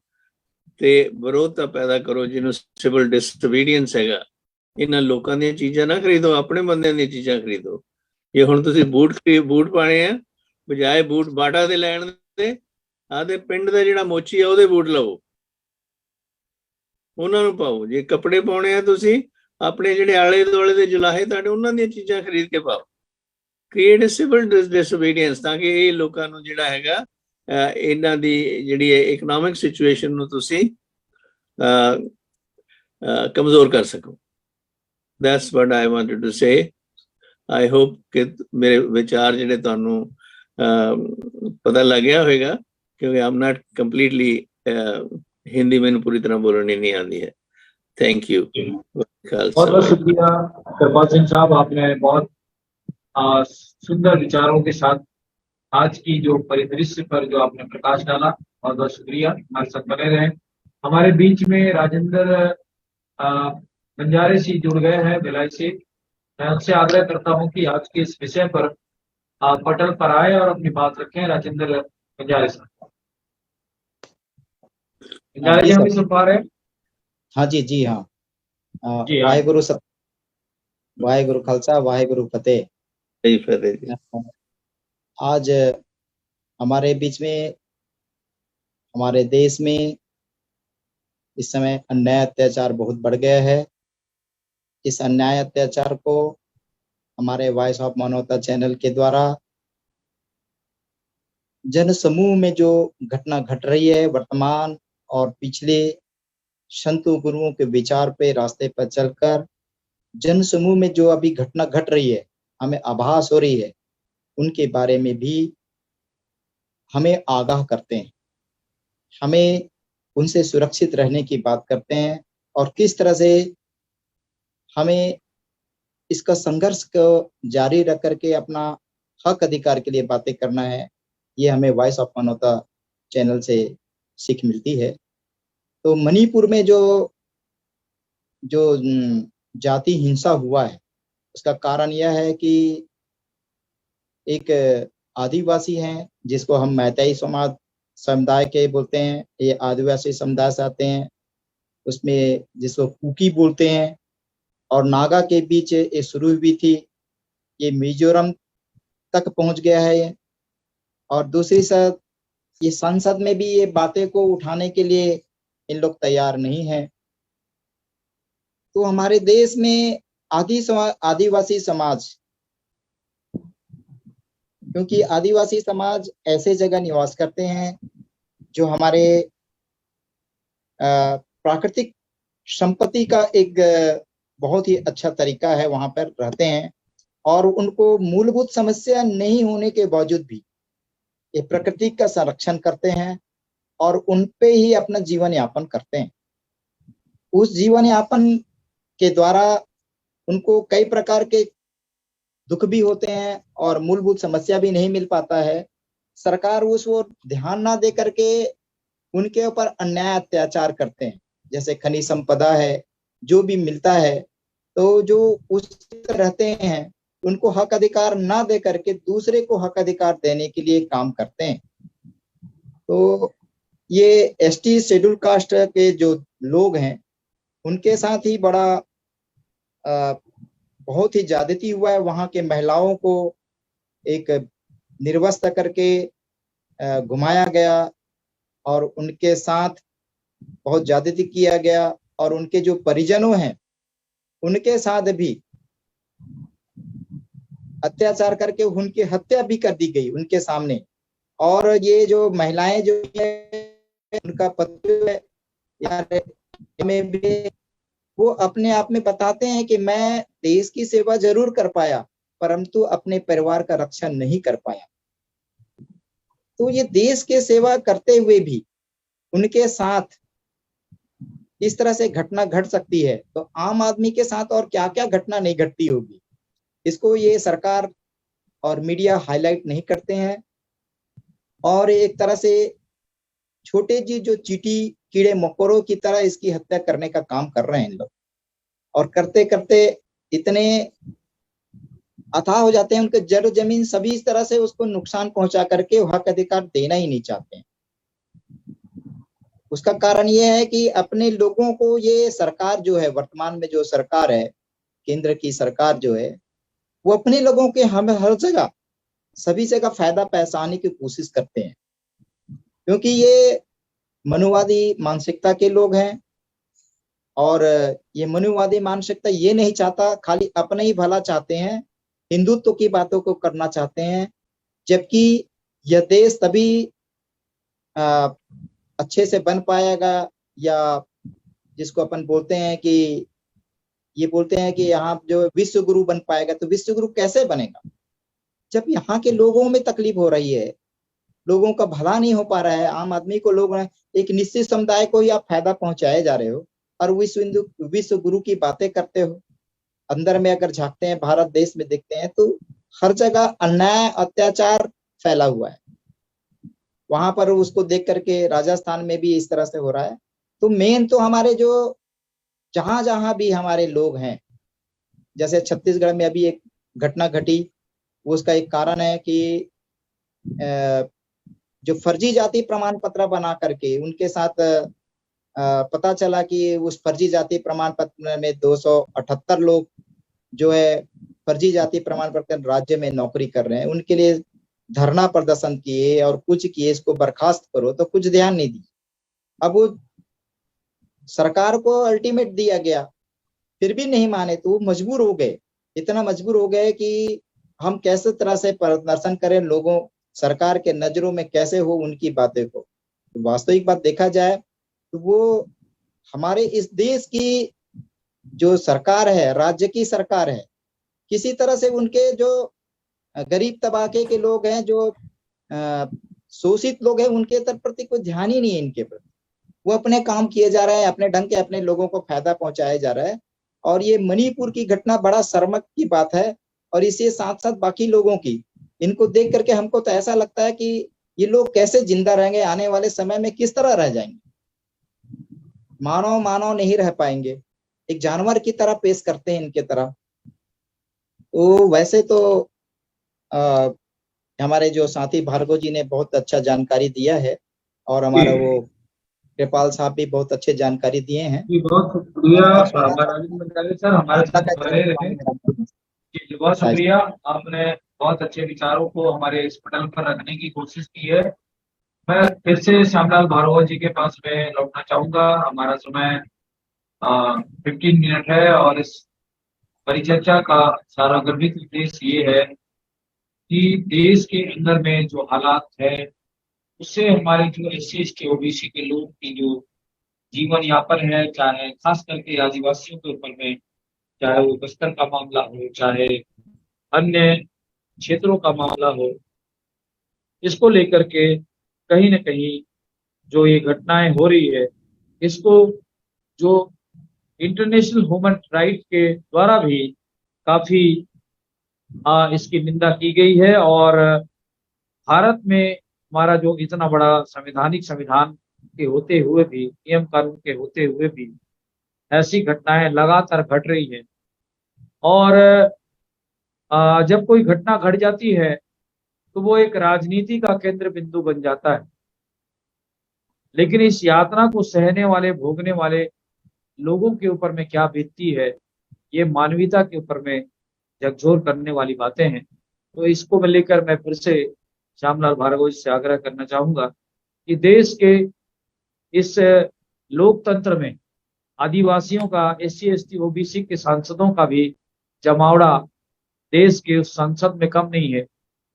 ਤੇ ਵਿਰੋਧਤਾ ਪੈਦਾ ਕਰੋ ਜਿਹਨੂੰ ਸਿਵਲ ਡਿਸਓਬੀਡੀਐਂਸ ਹੈਗਾ ਇਹਨਾਂ ਲੋਕਾਂ ਦੀਆਂ ਚੀਜ਼ਾਂ ਨਾ ਖਰੀਦੋ ਆਪਣੇ ਬੰਦਿਆਂ ਦੀਆਂ ਚੀਜ਼ਾਂ ਖਰੀਦੋ ਜੇ ਹੁਣ ਤੁਸੀਂ ਬੂਟ ਪਾਣੇ ਆ ਬਜਾਏ ਬੂਟ ਬਾਟਾ ਦੇ ਲੈਣ ਦੇ ਆਦੇ ਪਿੰਡ ਦਾ ਜਿਹੜਾ ਮੋਚੀ ਆ ਉਹਦੇ ਬੂਟ ਲਵੋ ਉਹਨਾਂ ਨੂੰ ਪਾਓ ਜੇ ਕੱਪੜੇ ਪਾਉਣੇ ਆ ਤੁਸੀਂ ਆਪਣੇ ਜਿਹੜੇ ਆਲੇ ਦੁਆਲੇ ਦੇ ਜੁਲਾਹੇ ਤੁਹਾਡੇ ਉਹਨਾਂ ਦੀਆਂ ਚੀਜ਼ਾਂ ਖਰੀਦ ਕੇ ਪਾਓ ਕ੍ਰੀਏਟ ਅ ਸਿਵਲ ਡਿਸਓਬੀਡੀਐਂਸ ਤਾਂ ਕਿ ਇਹ ਲੋਕਾਂ ਨੂੰ ਜਿਹੜਾ ਹੈਗਾ ਇਹਨਾਂ ਦੀ ਜਿਹੜੀ ਇਕਨੋਮਿਕ ਸਿਚੁਏਸ਼ਨ ਨੂੰ ਤੁਸੀਂ ਕਮਜ਼ੋਰ ਕਰ ਸਕੋ that's what I wanted to say I hope ਕਿ ਮੇਰੇ ਵਿਚਾਰ ਜਿਹੜੇ ਤੁਹਾਨੂੰ ਪਤਾ ਲੱਗ ਗਿਆ ਹੋਵੇਗਾ क्योंकि I'm not completely हिंदी में पूरी तरह बोलने नहीं आती है थैंक यू बहुत बहुत शुक्रिया कृपाल सिंह साहब आपने बहुत सुंदर विचारों के साथ आज की जो परिदृश्य पर जो आपने प्रकाश डाला बहुत बहुत शुक्रिया हमारे साथ बने रहे हमारे बीच में राजेंद्र बंजारे जी जुड़ गए हैं भिलाई से मैं उनसे आग्रह करता हूं कि आज के इस विषय पर पटल पर आए और अपनी बात रखें राजेंद्र बंजारे साहब जी हम सुन पा रहे हैं हाँ जी हाँ वाहेगुरु वाहेगुरु खालसा वाहेगुरु फतेह आज हमारे बीच में हमारे देश में इस समय अन्याय अत्याचार बहुत बढ़ गया है इस अन्याय अत्याचार को हमारे वॉइस ऑफ मानवता चैनल के द्वारा जन समूह में जो घटना घट रही है वर्तमान और पिछले संतों गुरुओं के विचार पे रास्ते पर चलकर जन समूह में जो अभी घटना घट रही है हमें आभास हो रही है उनके बारे में भी हमें आगाह करते हैं हमें उनसे सुरक्षित रहने की बात करते हैं और किस तरह से हमें इसका संघर्ष को जारी रख करके अपना हक अधिकार के लिए बातें करना है ये हमें वॉइस ऑफ मानवता चैनल से सीख मिलती है तो मणिपुर में जो जाति हिंसा हुआ है उसका कारण यह है कि एक आदिवासी हैं जिसको हम मैतेई समुदाय के बोलते हैं ये आदिवासी समुदाय से आते हैं उसमें जिसको कुकी बोलते हैं और नागा के बीच ये शुरू हुई थी ये मिजोरम तक पहुंच गया है ये और दूसरी साइड ये संसद में भी ये बातें को उठाने के लिए इन लोग तैयार नहीं है तो हमारे देश में आदिवासी समाज क्योंकि आदिवासी समाज ऐसे जगह निवास करते हैं जो हमारे प्राकृतिक संपत्ति का एक बहुत ही अच्छा तरीका है वहां पर रहते हैं और उनको मूलभूत समस्या नहीं होने के बावजूद भी ये प्रकृति का संरक्षण करते हैं और उन पे ही अपना जीवन यापन करते हैं उस जीवन यापन के द्वारा उनको कई प्रकार के दुख भी होते हैं और मूलभूत समस्या भी नहीं मिल पाता है सरकार उस ओर ध्यान ना दे करके उनके ऊपर अन्याय अत्याचार करते हैं जैसे खनिज संपदा है जो भी मिलता है तो जो उस रहते हैं उनको हक अधिकार ना दे करके दूसरे को हक अधिकार देने के लिए काम करते हैं तो ये एसटी शेड्यूल कास्ट के जो लोग हैं उनके साथ ही बड़ा बहुत ही ज्यादती हुआ है वहां के महिलाओं को एक निर्वस्त्र करके घुमाया गया और उनके साथ बहुत ज्यादती किया गया और उनके जो परिजनों हैं उनके साथ भी अत्याचार करके उनकी हत्या भी कर दी गई उनके सामने और ये जो महिलाएं जो है उनका पति में भी वो अपने आप में बताते हैं कि मैं देश की सेवा जरूर कर पाया परंतु अपने परिवार का रक्षा नहीं कर पाया तो ये देश के सेवा करते हुए भी उनके साथ इस तरह से घटना घट सकती है तो आम आदमी के साथ और क्या क्या घटना नहीं घटती होगी इसको ये सरकार और मीडिया हाईलाइट नहीं करते हैं, और एक तरह से छोटे जी जो चींटी कीड़े मकोड़ों की तरह इसकी हत्या करने का काम कर रहे हैं इन लोग, और करते करते इतने अथाह हो जाते हैं, उनके जड़ जमीन सभी इस तरह से उसको नुकसान पहुंचा करके हक अधिकार देना ही नहीं चाहते हैं। उसका कारण ये है कि अपने लोगों को ये सरकार जो है, वर्तमान में जो सरकार है, केंद्र की सरकार जो है, वो अपने लोगों के हम हर जगह सभी जगह फायदा पहुंचाने की कोशिश करते हैं, क्योंकि ये मनुवादी मानसिकता के लोग हैं। और ये मनुवादी मानसिकता ये नहीं चाहता, खाली अपना ही भला चाहते हैं, हिंदुत्व की बातों को करना चाहते हैं, जबकि यह देश तभी अच्छे से बन पाएगा, या जिसको अपन बोलते हैं कि ये बोलते हैं कि यहाँ जो विश्व गुरु बन पाएगा। तो विश्व गुरु कैसे बनेगा जब यहाँ के लोगों में तकलीफ हो रही है, लोगों का भला नहीं हो पा रहा है, आम आदमी को, लोग एक निश्चित समुदाय को ही आप फायदा पहुंचाए जा रहे हो और विश्व गुरु की बातें करते हो। अंदर में अगर झांकते हैं, भारत देश में देखते हैं तो हर जगह अन्याय अत्याचार फैला हुआ है। वहां पर उसको देख करके राजस्थान में भी इस तरह से हो रहा है। तो मेन तो हमारे जो जहां जहां भी हमारे लोग हैं, जैसे छत्तीसगढ़ में अभी एक घटना घटी, उसका एक कारण है कि जो फर्जी जाति प्रमाण पत्र बना करके उनके साथ पता चला कि उस फर्जी जाति प्रमाण पत्र में 278 लोग जो है फर्जी जाति प्रमाण पत्र राज्य में नौकरी कर रहे हैं, उनके लिए धरना प्रदर्शन किए और कुछ किए, इसको बर्खास्त करो, तो कुछ ध्यान नहीं दी। अब वो सरकार को अल्टीमेट दिया गया, फिर भी नहीं माने, तो वो मजबूर हो गए, इतना मजबूर हो गए कि हम कैसे तरह से प्रदर्शन करें, लोगों सरकार के नजरों में कैसे हो उनकी बातें को। तो वास्तविक बात देखा जाए तो वो हमारे इस देश की जो सरकार है, राज्य की सरकार है, किसी तरह से उनके जो गरीब तबके के लोग हैं, जो शोषित लोग हैं, उनके प्रति कोई ध्यान ही नहीं है इनके प्रति। वो अपने काम किए जा रहे हैं, अपने ढंग के अपने लोगों को फायदा पहुंचाया जा रहा है। और ये मणिपुर की घटना बड़ा शर्मक की बात है, और इसके साथ साथ बाकी लोगों की, इनको देख करके हमको तो ऐसा लगता है कि ये लोग कैसे जिंदा रहेंगे, आने वाले समय में किस तरह रह जाएंगे, मानव नहीं रह पाएंगे, एक जानवर की तरह पेश करते हैं इनके तरह। तो वैसे तो हमारे जो साथी भार्गव जी ने बहुत अच्छा जानकारी दिया है, और हमारा वो कृपाल साहब भी बहुत अच्छे जानकारी दिए हैं। बहुत शुक्रिया सर, हमारे साथ बने रहे। बहुत शुक्रिया, आपने बहुत अच्छे विचारों को हमारे इस पटल पर रखने की कोशिश की है। मैं फिर से श्यामलाल भार्गव जी के पास में लौटना चाहूंगा। हमारा समय 15 मिनट है, और इस परिचर्चा का सारा गर्भित उद्देश्य ये है कि देश के अंदर में जो हालात है, उससे हमारे जो SC/ST OBC के लोग की जो जीवन यापन है, चाहे खास करके आदिवासियों के ऊपर में, चाहे वो बस्तर का मामला हो, चाहे अन्य क्षेत्रों का मामला हो, इसको लेकर के कहीं न कहीं जो ये घटनाएं हो रही है, इसको जो इंटरनेशनल ह्यूमन राइट के द्वारा भी काफी इसकी निंदा की गई है। और भारत में हमारा जो इतना बड़ा संवैधानिक संविधान के होते हुए भी, नियम कानून के होते हुए भी ऐसी घटनाएं लगातार घट रही है। और जब कोई घटना घट जाती है तो वो एक राजनीति का केंद्र बिंदु बन जाता है, लेकिन इस यातना को सहने वाले, भोगने वाले लोगों के ऊपर में क्या बीतती है, ये मानवीयता के ऊपर में झकझोर करने वाली बातें हैं। तो इसको लेकर मैं फिर से श्यामलाल भार्गव से आग्रह करना चाहूंगा कि देश के इस लोकतंत्र में आदिवासियों का, SC/ST OBC के सांसदों का भी जमावड़ा देश के उस संसद में कम नहीं है।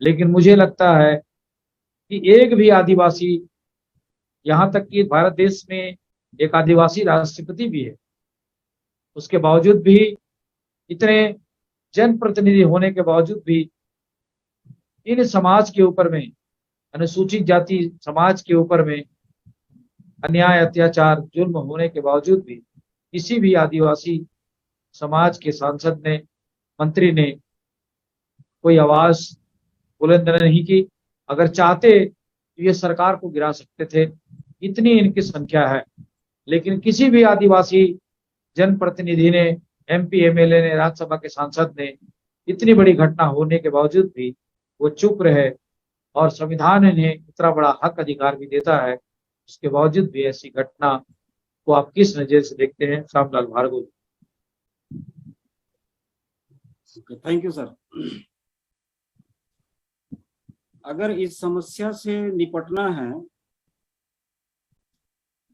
लेकिन मुझे लगता है कि एक भी आदिवासी, यहाँ तक कि भारत देश में एक आदिवासी राष्ट्रपति भी है, उसके बावजूद भी, इतने जनप्रतिनिधि होने के बावजूद भी, इन समाज के ऊपर में, अनुसूचित जाति समाज के ऊपर में अन्याय, अत्याचार, जुल्म होने के बावजूद भी किसी भी आदिवासी समाज के सांसद ने, मंत्री ने कोई आवाज बुलंद नहीं की। अगर चाहते तो ये सरकार को गिरा सकते थे, इतनी इनकी संख्या है। लेकिन किसी भी आदिवासी जनप्रतिनिधि ने, MP MLA ने, राज्यसभा के सांसद ने, इतनी बड़ी घटना होने के बावजूद भी वो चुप रहे, और संविधान इन्हें इतना बड़ा हक अधिकार भी देता है, उसके बावजूद भी ऐसी घटना को आप किस नजर से देखते हैं, Shyamlal Bhargava? Thank you sir. अगर इस समस्या से निपटना है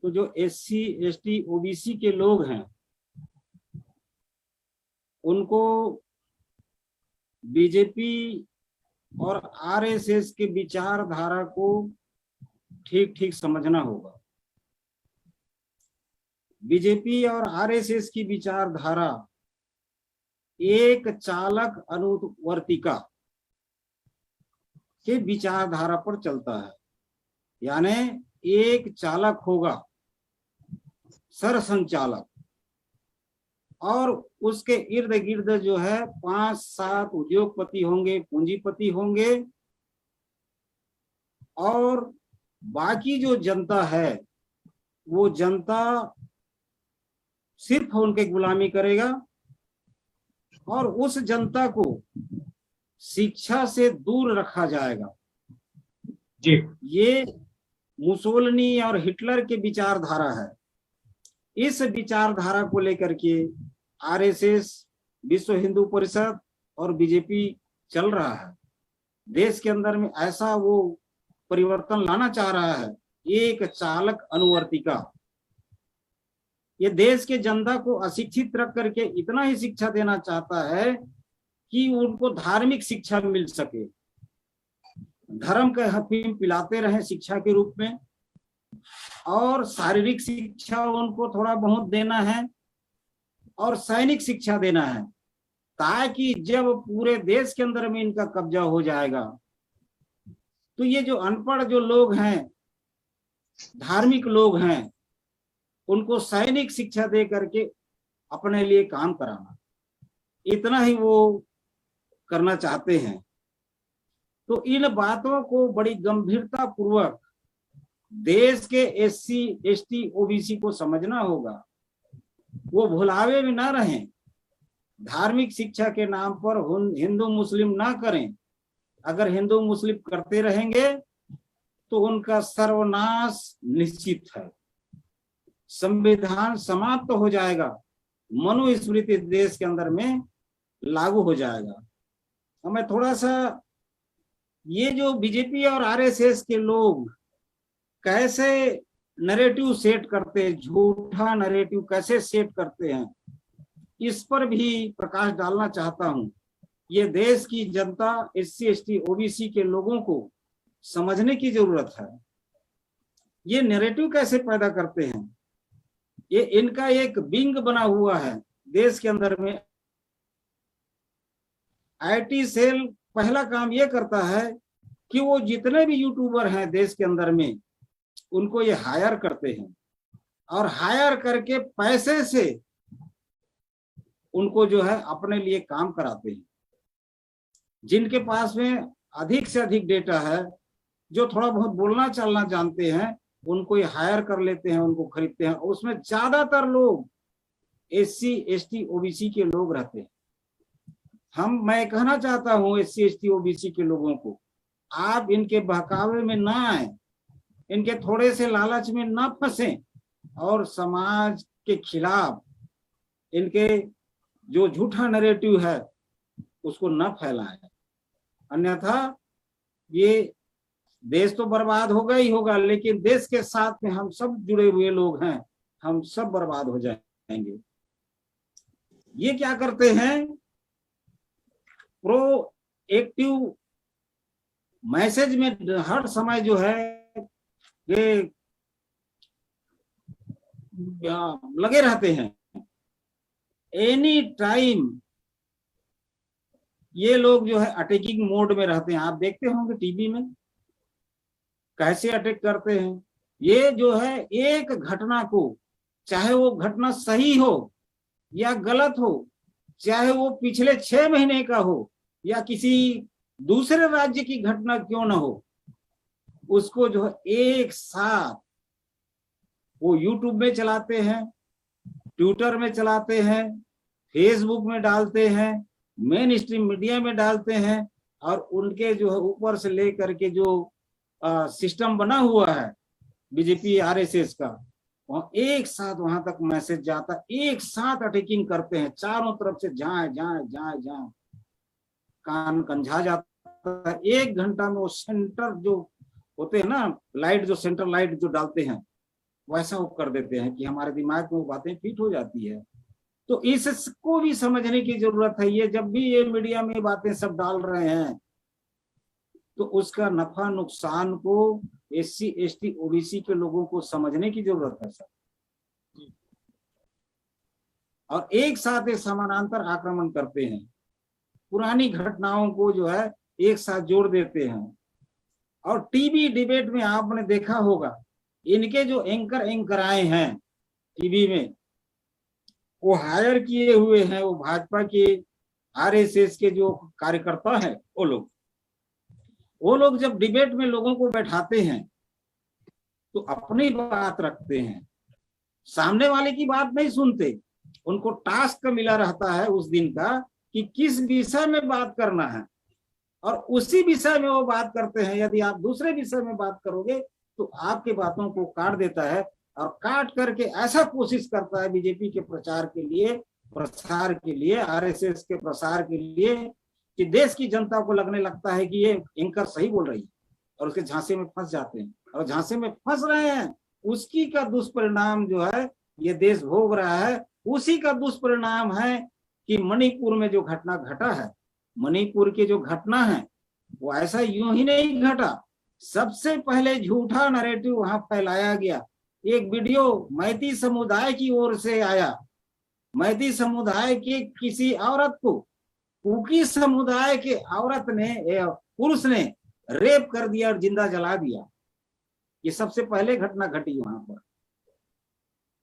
तो जो SC ST OBC के लोग हैं उनको बीजेपी और RSS के विचारधारा को ठीक ठीक समझना होगा। बीजेपी और RSS की विचारधारा एक चालक अनुवर्तिका के विचारधारा पर चलता है, यानी एक चालक होगा, सरसंचालक, और उसके इर्द गिर्द जो है 5-7 उद्योगपति होंगे, पूंजीपति होंगे, और बाकी जो जनता है वो जनता सिर्फ उनके गुलामी करेगा, और उस जनता को शिक्षा से दूर रखा जाएगा। जी, ये मुसोलिनी और हिटलर की विचारधारा है। इस विचारधारा को लेकर के RSS, विश्व हिंदू परिषद और बीजेपी चल रहा है। देश के अंदर में ऐसा वो परिवर्तन लाना चाह रहा है, एक चालक अनुवर्तिका। ये देश के जनता को अशिक्षित रख करके इतना ही शिक्षा देना चाहता है कि उनको धार्मिक शिक्षा मिल सके, धर्म के हफीम पिलाते रहे शिक्षा के रूप में, और शारीरिक शिक्षा उनको थोड़ा बहुत देना है, और सैनिक शिक्षा देना है, ताकि जब पूरे देश के अंदर में इनका कब्जा हो जाएगा तो ये जो अनपढ़ जो लोग हैं, धार्मिक लोग हैं, उनको सैनिक शिक्षा दे करके अपने लिए काम कराना, इतना ही वो करना चाहते हैं। तो इन बातों को बड़ी गंभीरता पूर्वक देश के SC ST OBC को समझना होगा। वो भुलावे में ना रहें, धार्मिक शिक्षा के नाम पर हिंदू मुस्लिम ना करें। अगर हिंदू मुस्लिम करते रहेंगे तो उनका सर्वनाश निश्चित है, संविधान समाप्त हो जाएगा, मनुस्मृति देश के अंदर में लागू हो जाएगा। हमें थोड़ा सा ये जो बीजेपी और RSS के लोग कैसे नैरेटिव सेट करते हैं, झूठा नैरेटिव कैसे सेट करते हैं, इस पर भी प्रकाश डालना चाहता हूं। ये देश की जनता SC ST OBC के लोगों को समझने की जरूरत है। ये नैरेटिव कैसे पैदा करते हैं, ये इनका एक विंग बना हुआ है देश के अंदर में। IT सेल पहला काम ये करता है कि वो जितने भी यूट्यूबर हैं देश के अंदर में, उनको ये हायर करते हैं, और हायर करके पैसे से उनको जो है अपने लिए काम कराते हैं। जिनके पास में अधिक से अधिक डेटा है, जो थोड़ा बहुत बोलना चलना जानते हैं, उनको ये हायर कर लेते हैं, उनको खरीदते हैं। उसमें ज्यादातर लोग SC ST OBC के लोग रहते हैं। मैं कहना चाहता हूं SC ST OBC के लोगों को, आप इनके बहकावे में ना आए, इनके थोड़े से लालच में ना फंसे, और समाज के खिलाफ इनके जो झूठा नैरेटिव है उसको न फैलाएं। अन्यथा ये देश तो बर्बाद होगा ही होगा, लेकिन देश के साथ में हम सब जुड़े हुए लोग हैं, हम सब बर्बाद हो जाएंगे। ये क्या करते हैं, प्रोएक्टिव मैसेज में हर समय जो है ये लगे रहते हैं। एनी टाइम ये लोग जो है अटैकिंग मोड में रहते हैं। आप देखते होंगे टीवी में कैसे अटैक करते हैं। ये जो है एक घटना को, चाहे वो घटना सही हो या गलत हो, चाहे वो पिछले 6 महीने का हो या किसी दूसरे राज्य की घटना क्यों ना हो, उसको जो है एक साथ वो यूट्यूब में चलाते हैं, ट्विटर में चलाते हैं, फेसबुक में डालते हैं, मेन स्ट्रीम मीडिया में डालते हैं, और उनके जो है ऊपर से लेकर के जो सिस्टम बना हुआ है बीजेपी आरएसएस का, वहाँ एक साथ वहां तक मैसेज जाता, एक साथ अटैकिंग करते हैं चारों तरफ से, जहां जहां जहां जहां कान कंझा जाता है। 1 घंटा में वो सेंटर जो होते हैं ना लाइट, जो सेंटर लाइट जो डालते हैं, वैसा वो कर देते हैं कि हमारे दिमाग में वो बातें फिट हो जाती है। तो इसको भी समझने की जरूरत है। ये जब भी ये मीडिया में बातें सब डाल रहे हैं तो उसका नफा नुकसान को SC ST OBC के लोगों को समझने की जरूरत है सर। और एक साथ एक समानांतर आक्रमण करते हैं, पुरानी घटनाओं को जो है एक साथ जोड़ देते हैं। और टीवी डिबेट में आपने देखा होगा, इनके जो एंकर आए हैं टीवी में, वो हायर किए हुए हैं, वो भाजपा के RSS के जो कार्यकर्ता हैं, वो लोग जब डिबेट में लोगों को बैठाते हैं तो अपनी बात रखते हैं, सामने वाले की बात नहीं सुनते। उनको टास्क मिला रहता है उस दिन का कि किस विषय में बात करना है, और उसी विषय में वो बात करते हैं। यदि आप दूसरे विषय में बात करोगे तो आपकी बातों को काट देता है, और काट करके ऐसा कोशिश करता है बीजेपी के प्रचार के लिए, प्रसार के लिए, RSS के प्रसार के लिए, कि देश की जनता को लगने लगता है कि ये एंकर सही बोल रही है, और उसके झांसे में फंस जाते हैं। और झांसे में फंस रहे हैं, उसकी का दुष्परिणाम जो है ये देश भोग रहा है। उसी का दुष्परिणाम है कि मणिपुर में जो घटना घटा है, मणिपुर की जो घटना है वो ऐसा यूं ही नहीं घटा। सबसे पहले झूठा नैरेटिव वहां फैलाया गया। एक वीडियो मैती समुदाय की ओर से आया, मैती समुदाय के किसी औरत को कुकी समुदाय के औरत ने, पुरुष ने रेप कर दिया और जिंदा जला दिया। ये सबसे पहले घटना घटी वहां पर,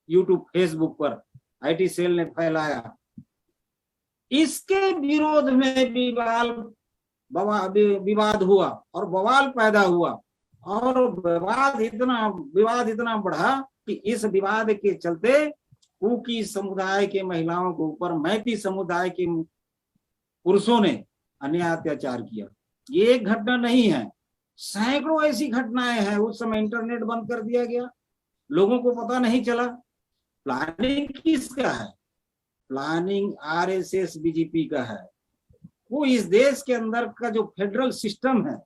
यूट्यूब फेसबुक पर IT सेल ने फैलाया। इसके विरोध में विवाद हुआ और बवाल पैदा हुआ, और विवाद इतना बढ़ा कि इस विवाद के चलते कुकी समुदाय के महिलाओं के ऊपर मैती समुदाय के पुरुषों ने अन्याय अत्याचार किया। ये एक घटना नहीं है, सैकड़ों ऐसी घटनाएं हैं। उस समय इंटरनेट बंद कर दिया गया, लोगों को पता नहीं चला। प्लानिंग किसका है? प्लानिंग RSS BJP का है। वो इस देश के अंदर का जो फेडरल सिस्टम है,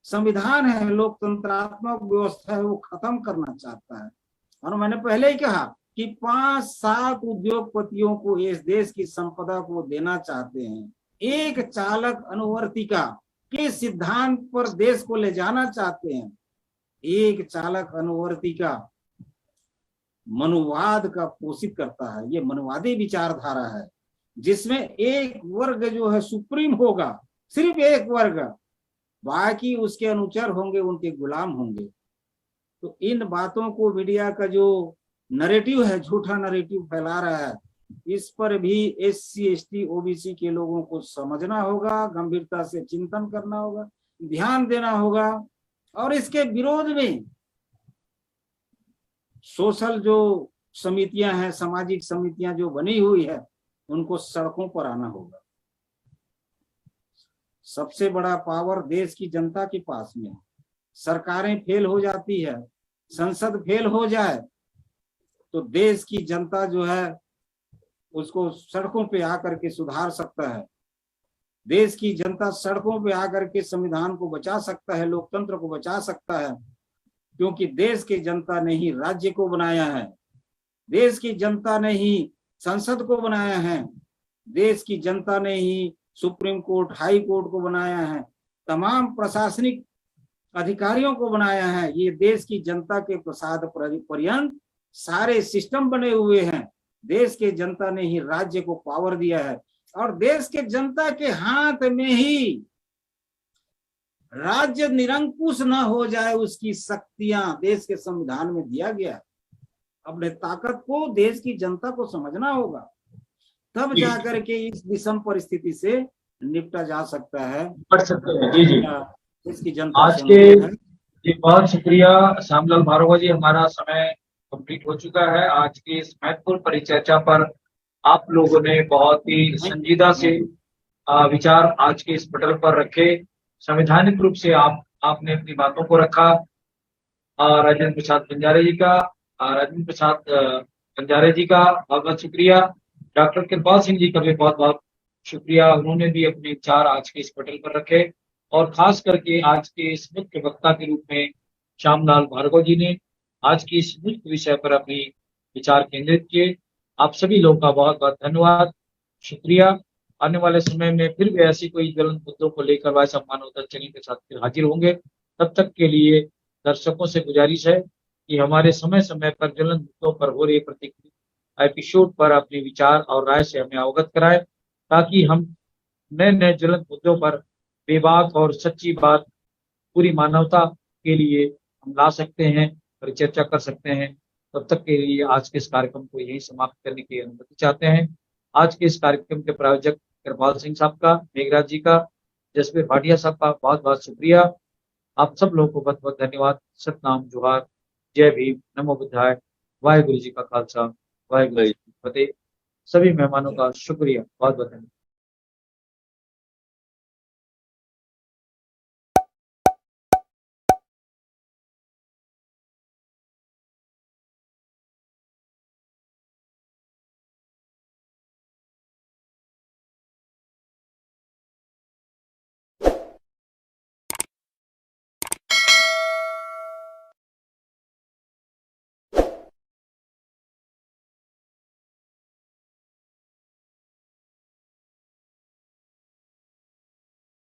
संविधान है, लोकतंत्रात्मक व्यवस्था है, वो खत्म करना चाहता है। और मैंने पहले ही कहा कि 5-7 उद्योगपतियों को इस देश की संपदा को देना चाहते हैं। एक चालक अनुवर्तिका के सिद्धांत पर देश को ले जाना चाहते हैं। एक चालक अनुवर्तिका मनुवाद का पोषित करता है। ये मनुवादी विचारधारा है जिसमें एक वर्ग जो है सुप्रीम होगा, सिर्फ एक वर्ग, बाकी उसके अनुचर होंगे, उनके गुलाम होंगे। तो इन बातों को मीडिया का जो नैरेटिव है, झूठा नैरेटिव फैला रहा है, इस पर भी SC ST OBC के लोगों को समझना होगा, गंभीरता से चिंतन करना होगा, ध्यान देना होगा। और इसके विरोध में सोशल जो समितियां हैं, सामाजिक समितियां जो बनी हुई है, उनको सड़कों पर आना होगा। सबसे बड़ा पावर देश की जनता के पास में है। सरकारें फेल हो जाती है, संसद फेल हो जाए तो देश की जनता जो है उसको सड़कों पे आकर के सुधार सकता है। देश की जनता सड़कों पे आकर के संविधान को बचा सकता है, लोकतंत्र को बचा सकता है, क्योंकि देश की जनता ने ही राज्य को बनाया है, देश की जनता ने ही संसद को बनाया है, देश की जनता ने ही सुप्रीम कोर्ट, हाई कोर्ट को बनाया है, तमाम प्रशासनिक अधिकारियों को बनाया है। ये देश की जनता के प्रसाद पर्यंत सारे सिस्टम बने हुए हैं। देश के जनता ने ही राज्य को पावर दिया है, और देश के जनता के हाथ में ही राज्य निरंकुश न हो जाए उसकी शक्तियां देश के संविधान में दिया गया है। अपने ताकत को देश की जनता को समझना होगा, तब जाकर के इस विषम परिस्थिति से निपटा जा सकता है। पढ़ सकते हैं। जी जी। इसकी जनता आज से के अनुरोध है। जी बहुत शुक्रिया श्यामलाल भार्गव जी, हमारा समय कंप्लीट हो चुका है। आज की इस महत्वपूर्ण परिचर्चा पर आप लोगों ने बहुत ही संजीदा से विचार आज के इस पटल पर रखे। संवैधानिक रूप से आपने अपनी बातों को रखा। राजेंद्र प्रसाद बंजारे जी का बहुत बहुत शुक्रिया। डॉक्टर कृपाल सिंह जी का भी बहुत बहुत शुक्रिया, उन्होंने भी अपने विचार आज के इस पटल पर रखे। और खास करके आज के इस मुख्य वक्ता के रूप में श्यामलाल भार्गव जी ने आज की इस मुख्य विषय पर अपनी विचार केंद्रित किए। आप सभी लोगों का बहुत बहुत धन्यवाद, शुक्रिया। आने वाले समय में फिर भी ऐसी कोई ज्वलंत मुद्दों को लेकर वाइस ऑफ मानवता चैनल के साथ फिर हाजिर होंगे। तब तक के लिए दर्शकों से गुजारिश है कि हमारे समय समय पर ज्वलंत मुद्दों पर हो रही प्रतिक्रिया एपिसोड पर अपने विचार और राय से हमें अवगत कराएं, ताकि हम नए नए ज्वलंत मुद्दों पर बेबाक और सच्ची बात पूरी मानवता के लिए हम ला सकते हैं, परिचर्चा कर सकते हैं। तब तक के लिए आज के इस कार्यक्रम को यही समाप्त करने की अनुमति चाहते हैं। आज के इस कार्यक्रम के प्रायोजक कृपाल सिंह साहब का, मेघराज जी का, जसवीर भाटिया साहब का बहुत बहुत शुक्रिया। आप सब लोगों को बहुत बहुत धन्यवाद। सतनाम, जोहार, जय भीम, नमो बुद्धाय, वाहिगुरु जी का खालसा, वाहिगुरु जी की फतेह। सभी मेहमानों का शुक्रिया, बहुत बहुत धन्यवाद।